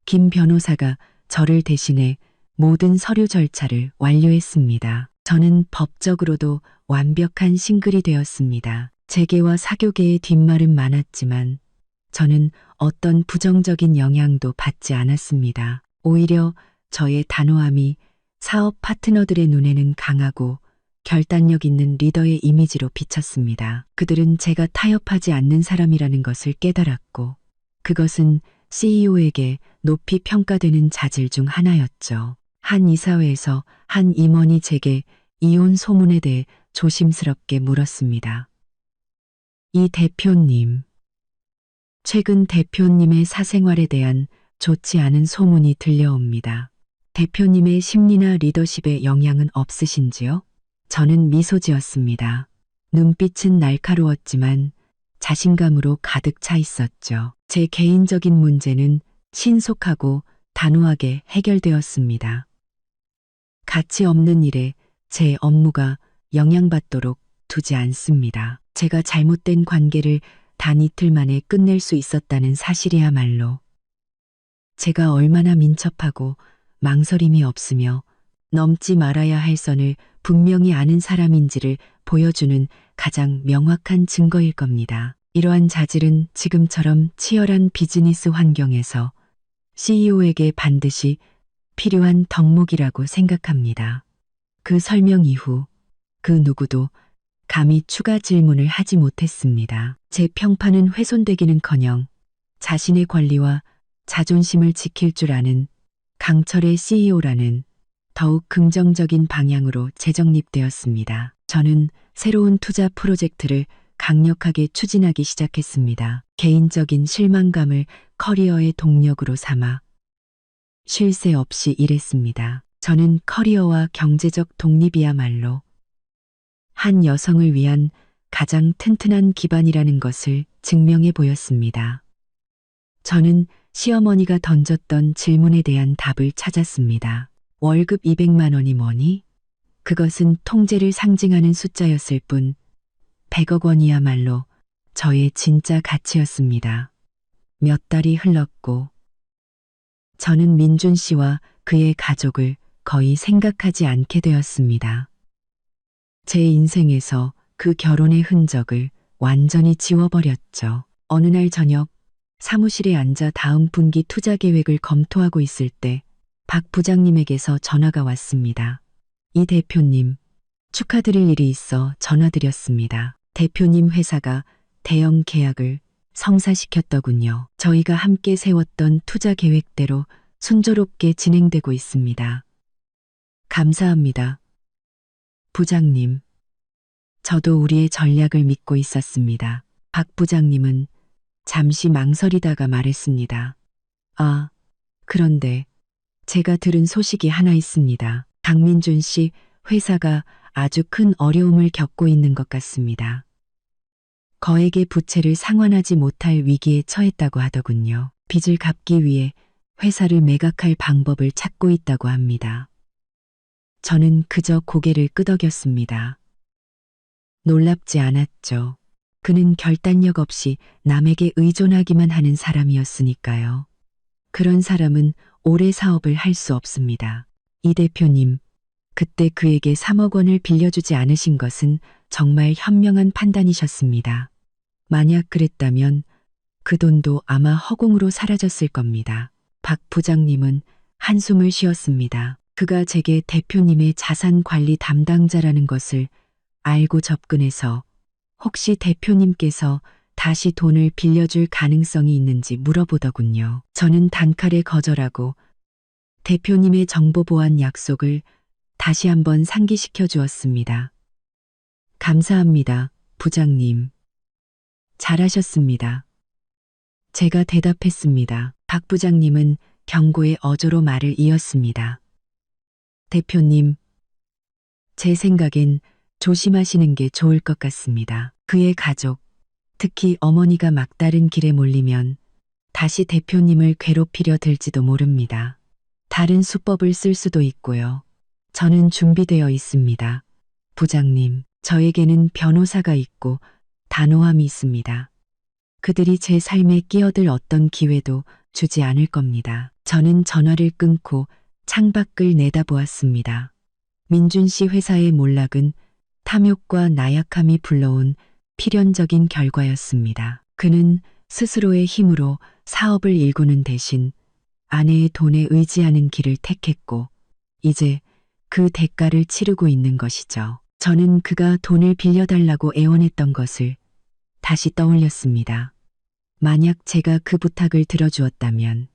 김 변호사가 저를 대신해 모든 서류 절차를 완료했습니다. 저는 법적으로도 완벽한 싱글이 되었습니다. 재계와 사교계의 뒷말은 많았지만 저는 어떤 부정적인 영향도 받지 않았습니다. 오히려 저의 단호함이 사업 파트너들의 눈에는 강하고 결단력 있는 리더의 이미지로 비쳤습니다. 그들은 제가 타협하지 않는 사람이라는 것을 깨달았고 그것은 CEO에게 높이 평가되는 자질 중 하나였죠. 한 이사회에서 한 임원이 제게 이혼 소문에 대해 조심스럽게 물었습니다. 이 대표님, 최근 대표님의 사생활에 대한 좋지 않은 소문이 들려옵니다. 대표님의 심리나 리더십에 영향은 없으신지요? 저는 미소 지었습니다. 눈빛은 날카로웠지만 자신감으로 가득 차 있었죠. 제 개인적인 문제는 신속하고 단호하게 해결되었습니다. 가치 없는 일에 제 업무가 영향받도록 두지 않습니다. 제가 잘못된 관계를 단 이틀 만에 끝낼 수 있었다는 사실이야말로 제가 얼마나 민첩하고 망설임이 없으며 넘지 말아야 할 선을 분명히 아는 사람인지를 보여주는 가장 명확한 증거일 겁니다. 이러한 자질은 지금처럼 치열한 비즈니스 환경에서 CEO에게 반드시 필요한 덕목이라고 생각합니다. 그 설명 이후 그 누구도 감히 추가 질문을 하지 못했습니다. 제 평판은 훼손되기는커녕 자신의 권리와 자존심을 지킬 줄 아는 강철의 CEO라는 더욱 긍정적인 방향으로 재정립되었습니다. 저는 새로운 투자 프로젝트를 강력하게 추진하기 시작했습니다. 개인적인 실망감을 커리어의 동력으로 삼아 쉴 새 없이 일했습니다. 저는 커리어와 경제적 독립이야말로 한 여성을 위한 가장 튼튼한 기반이라는 것을 증명해 보였습니다. 저는 시어머니가 던졌던 질문에 대한 답을 찾았습니다. 월급 200만 원이 뭐니? 그것은 통제를 상징하는 숫자였을 뿐 100억 원이야말로 저의 진짜 가치였습니다. 몇 달이 흘렀고 저는 민준 씨와 그의 가족을 거의 생각하지 않게 되었습니다. 제 인생에서 그 결혼의 흔적을 완전히 지워버렸죠. 어느 날 저녁 사무실에 앉아 다음 분기 투자 계획을 검토하고 있을 때 박 부장님에게서 전화가 왔습니다. 이 대표님, 축하드릴 일이 있어 전화드렸습니다. 대표님 회사가 대형 계약을 성사시켰더군요. 저희가 함께 세웠던 투자 계획대로 순조롭게 진행되고 있습니다. 감사합니다. 부장님, 저도 우리의 전략을 믿고 있었습니다. 박 부장님은 잠시 망설이다가 말했습니다. 아, 그런데 제가 들은 소식이 하나 있습니다. 강민준 씨 회사가 아주 큰 어려움을 겪고 있는 것 같습니다. 거액의 부채를 상환하지 못할 위기에 처했다고 하더군요. 빚을 갚기 위해 회사를 매각할 방법을 찾고 있다고 합니다. 저는 그저 고개를 끄덕였습니다. 놀랍지 않았죠. 그는 결단력 없이 남에게 의존하기만 하는 사람이었으니까요. 그런 사람은 오래 사업을 할 수 없습니다. 이 대표님, 그때 그에게 3억 원을 빌려주지 않으신 것은 정말 현명한 판단이셨습니다. 만약 그랬다면 그 돈도 아마 허공으로 사라졌을 겁니다. 박 부장님은 한숨을 쉬었습니다. 그가 제게 대표님의 자산 관리 담당자라는 것을 알고 접근해서 혹시 대표님께서 다시 돈을 빌려줄 가능성이 있는지 물어보더군요. 저는 단칼에 거절하고 대표님의 정보 보안 약속을 다시 한번 상기시켜 주었습니다. 감사합니다, 부장님. 잘하셨습니다. 제가 대답했습니다. 박 부장님은 경고의 어조로 말을 이었습니다. 대표님, 제 생각엔 조심하시는 게 좋을 것 같습니다. 그의 가족, 특히 어머니가 막다른 길에 몰리면 다시 대표님을 괴롭히려 들지도 모릅니다. 다른 수법을 쓸 수도 있고요. 저는 준비되어 있습니다. 부장님, 저에게는 변호사가 있고 단호함이 있습니다. 그들이 제 삶에 끼어들 어떤 기회도 주지 않을 겁니다. 저는 전화를 끊고 창밖을 내다보았습니다. 민준 씨 회사의 몰락은 탐욕과 나약함이 불러온 필연적인 결과였습니다. 그는 스스로의 힘으로 사업을 일구는 대신 아내의 돈에 의지하는 길을 택했고 이제 그 대가를 치르고 있는 것이죠. 저는 그가 돈을 빌려달라고 애원했던 것을 다시 떠올렸습니다. 만약 제가 그 부탁을 들어주었다면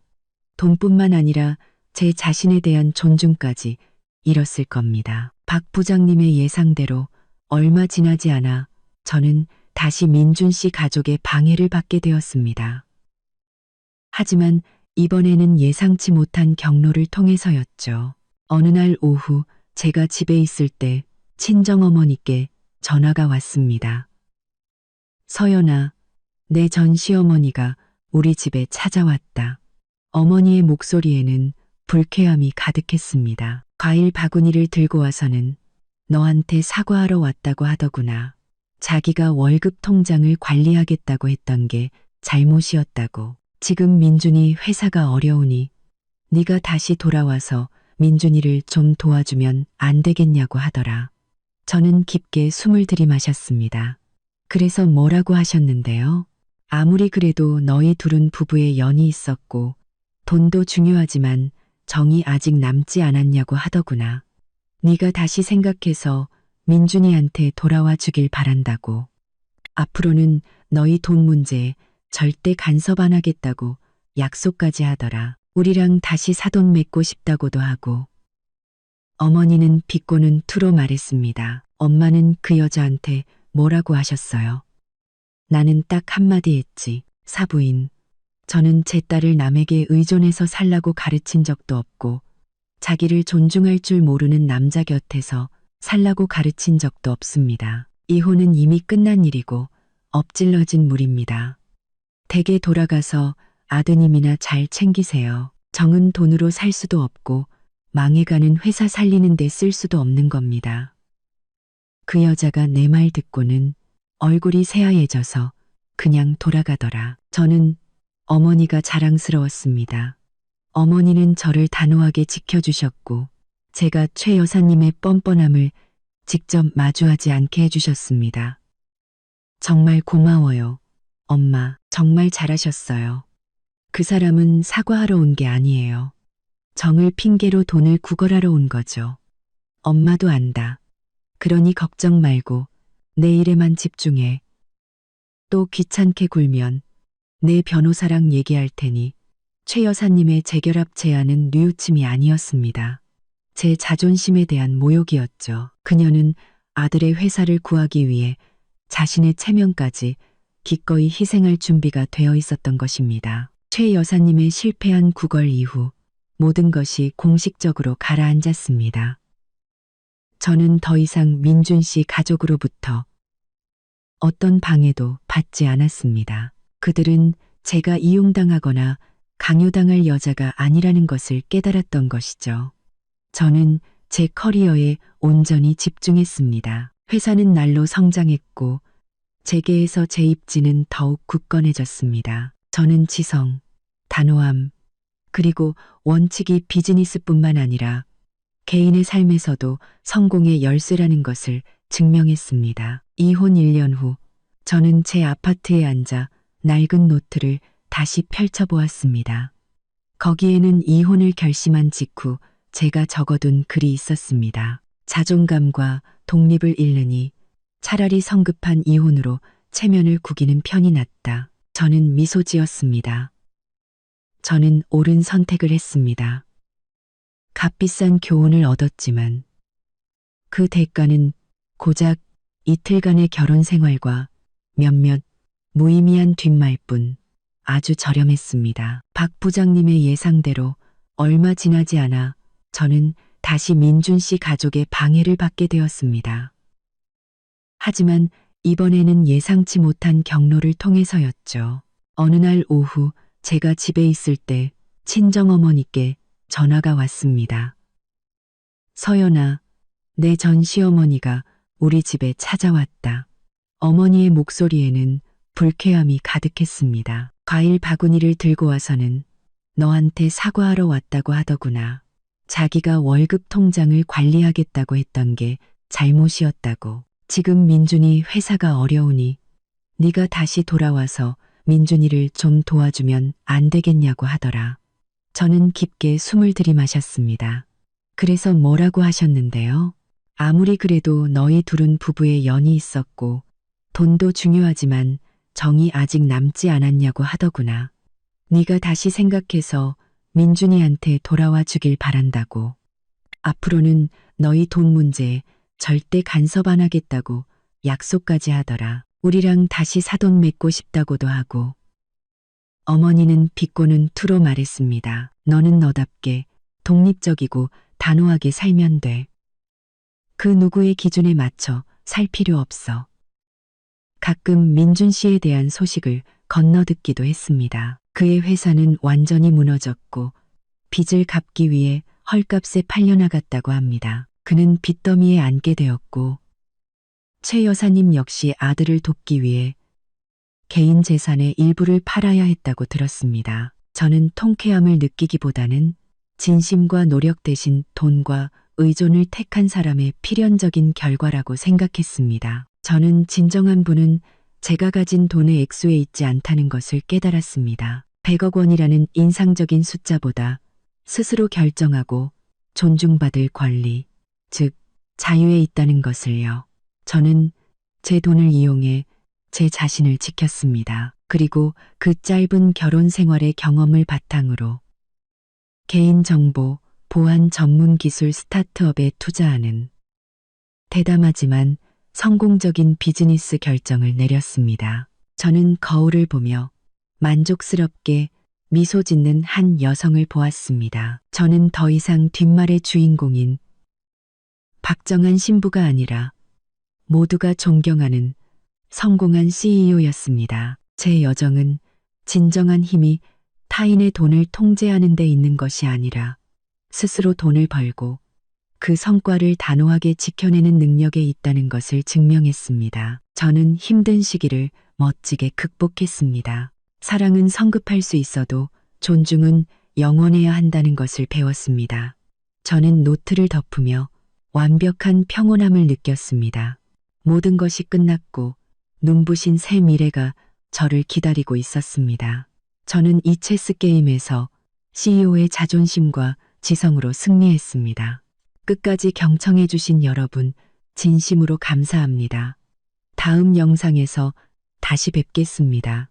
돈뿐만 아니라 제 자신에 대한 존중까지 잃었을 겁니다. 박 부장님의 예상대로 얼마 지나지 않아 저는 다시 민준 씨 가족의 방해를 받게 되었습니다. 하지만 이번에는 예상치 못한 경로를 통해서였죠. 어느 날 오후 제가 집에 있을 때 친정어머니께 전화가 왔습니다. 서연아, 내 전 시어머니가 우리 집에 찾아왔다. 어머니의 목소리에는 불쾌함이 가득했습니다. 과일 바구니를 들고 와서는 너한테 사과하러 왔다고 하더구나. 자기가 월급 통장을 관리하겠다고 했던 게 잘못이었다고. 지금 민준이 회사가 어려우니 네가 다시 돌아와서 민준이를 좀 도와주면 안 되겠냐고 하더라. 저는 깊게 숨을 들이마셨습니다. 그래서 뭐라고 하셨는데요? 아무리 그래도 너희 둘은 부부의 연이 있었고 돈도 중요하지만 정이 아직 남지 않았냐고 하더구나. 네가 다시 생각해서 민준이한테 돌아와 주길 바란다고. 앞으로는 너희 돈 문제에 절대 간섭 안 하겠다고 약속까지 하더라. 우리랑 다시 사돈 맺고 싶다고도 하고. 어머니는 비꼬는 투로 말했습니다. 엄마는 그 여자한테 뭐라고 하셨어요? 나는 딱 한마디 했지. 사부인. 저는 제 딸을 남에게 의존해서 살라고 가르친 적도 없고 자기를 존중할 줄 모르는 남자 곁에서 살라고 가르친 적도 없습니다. 이혼은 이미 끝난 일이고 엎질러진 물입니다. 댁에 돌아가서 아드님이나 잘 챙기세요. 정은 돈으로 살 수도 없고 망해가는 회사 살리는 데 쓸 수도 없는 겁니다. 그 여자가 내 말 듣고는 얼굴이 새하얘져서 그냥 돌아가더라. 저는 어머니가 자랑스러웠습니다. 어머니는 저를 단호하게 지켜주셨고 제가 최 여사님의 뻔뻔함을 직접 마주하지 않게 해주셨습니다. 정말 고마워요. 엄마, 정말 잘하셨어요. 그 사람은 사과하러 온 게 아니에요. 정을 핑계로 돈을 구걸하러 온 거죠. 엄마도 안다. 그러니 걱정 말고 내 일에만 집중해. 또 귀찮게 굴면 내 변호사랑 얘기할 테니. 최 여사님의 재결합 제안은 뉘우침이 아니었습니다. 제 자존심에 대한 모욕이었죠. 그녀는 아들의 회사를 구하기 위해 자신의 체면까지 기꺼이 희생할 준비가 되어 있었던 것입니다. 최 여사님의 실패한 구걸 이후 모든 것이 공식적으로 가라앉았습니다. 저는 더 이상 민준 씨 가족으로부터 어떤 방해도 받지 않았습니다. 그들은 제가 이용당하거나 강요당할 여자가 아니라는 것을 깨달았던 것이죠. 저는 제 커리어에 온전히 집중했습니다. 회사는 날로 성장했고 재계에서 제 입지는 더욱 굳건해졌습니다. 저는 지성, 단호함, 그리고 원칙이 비즈니스뿐만 아니라 개인의 삶에서도 성공의 열쇠라는 것을 증명했습니다. 이혼 1년 후 저는 제 아파트에 앉아 낡은 노트를 다시 펼쳐보았습니다. 거기에는 이혼을 결심한 직후 제가 적어둔 글이 있었습니다. 자존감과 독립을 잃느니 차라리 성급한 이혼으로 체면을 구기는 편이 낫다. 저는 미소 지었습니다. 저는 옳은 선택을 했습니다. 값비싼 교훈을 얻었지만 그 대가는 고작 이틀간의 결혼 생활과 몇몇 무의미한 뒷말뿐 아주 저렴했습니다. 박 부장님의 예상대로 얼마 지나지 않아 저는 다시 민준 씨 가족의 방해를 받게 되었습니다. 하지만 이번에는 예상치 못한 경로를 통해서였죠. 어느 날 오후 제가 집에 있을 때 친정어머니께 전화가 왔습니다. 서연아, 내 전 시어머니가 우리 집에 찾아왔다. 어머니의 목소리에는 불쾌함이 가득했습니다. 과일 바구니를 들고 와서는 너한테 사과하러 왔다고 하더구나. 자기가 월급 통장을 관리하겠다고 했던 게 잘못이었다고. 지금 민준이 회사가 어려우니 네가 다시 돌아와서 민준이를 좀 도와주면 안 되겠냐고 하더라. 저는 깊게 숨을 들이마셨습니다. 그래서 뭐라고 하셨는데요? 아무리 그래도 너희 둘은 부부의 연이 있었고 돈도 중요하지만 정이 아직 남지 않았냐고 하더구나. 네가 다시 생각해서 민준이한테 돌아와 주길 바란다고. 앞으로는 너희 돈 문제에 절대 간섭 안 하겠다고 약속까지 하더라. 우리랑 다시 사돈 맺고 싶다고도 하고. 어머니는 비꼬는 투로 말했습니다. 너는 너답게 독립적이고 단호하게 살면 돼. 그 누구의 기준에 맞춰 살 필요 없어. 가끔 민준 씨에 대한 소식을 건너듣기도 했습니다. 그의 회사는 완전히 무너졌고 빚을 갚기 위해 헐값에 팔려나갔다고 합니다. 그는 빚더미에 앉게 되었고 최 여사님 역시 아들을 돕기 위해 개인 재산의 일부를 팔아야 했다고 들었습니다. 저는 통쾌함을 느끼기보다는 진심과 노력 대신 돈과 의존을 택한 사람의 필연적인 결과라고 생각했습니다. 저는 진정한 분은 제가 가진 돈의 액수에 있지 않다는 것을 깨달았습니다. 100억 원이라는 인상적인 숫자보다 스스로 결정하고 존중받을 권리, 즉 자유에 있다는 것을요. 저는 제 돈을 이용해 제 자신을 지켰습니다. 그리고 그 짧은 결혼 생활의 경험을 바탕으로 개인정보 보안 전문 기술 스타트업에 투자하는 대담하지만 성공적인 비즈니스 결정을 내렸습니다. 저는 거울을 보며 만족스럽게 미소 짓는 한 여성을 보았습니다. 저는 더 이상 뒷말의 주인공인 박정한 신부가 아니라 모두가 존경하는 성공한 CEO였습니다. 제 여정은 진정한 힘이 타인의 돈을 통제하는 데 있는 것이 아니라 스스로 돈을 벌고 그 성과를 단호하게 지켜내는 능력에 있다는 것을 증명했습니다. 저는 힘든 시기를 멋지게 극복했습니다. 사랑은 성급할 수 있어도 존중은 영원해야 한다는 것을 배웠습니다. 저는 노트를 덮으며 완벽한 평온함을 느꼈습니다. 모든 것이 끝났고 눈부신 새 미래가 저를 기다리고 있었습니다. 저는 이 체스 게임에서 CEO의 자존심과 지성으로 승리했습니다. 끝까지 경청해 주신 여러분 진심으로 감사합니다. 다음 영상에서 다시 뵙겠습니다.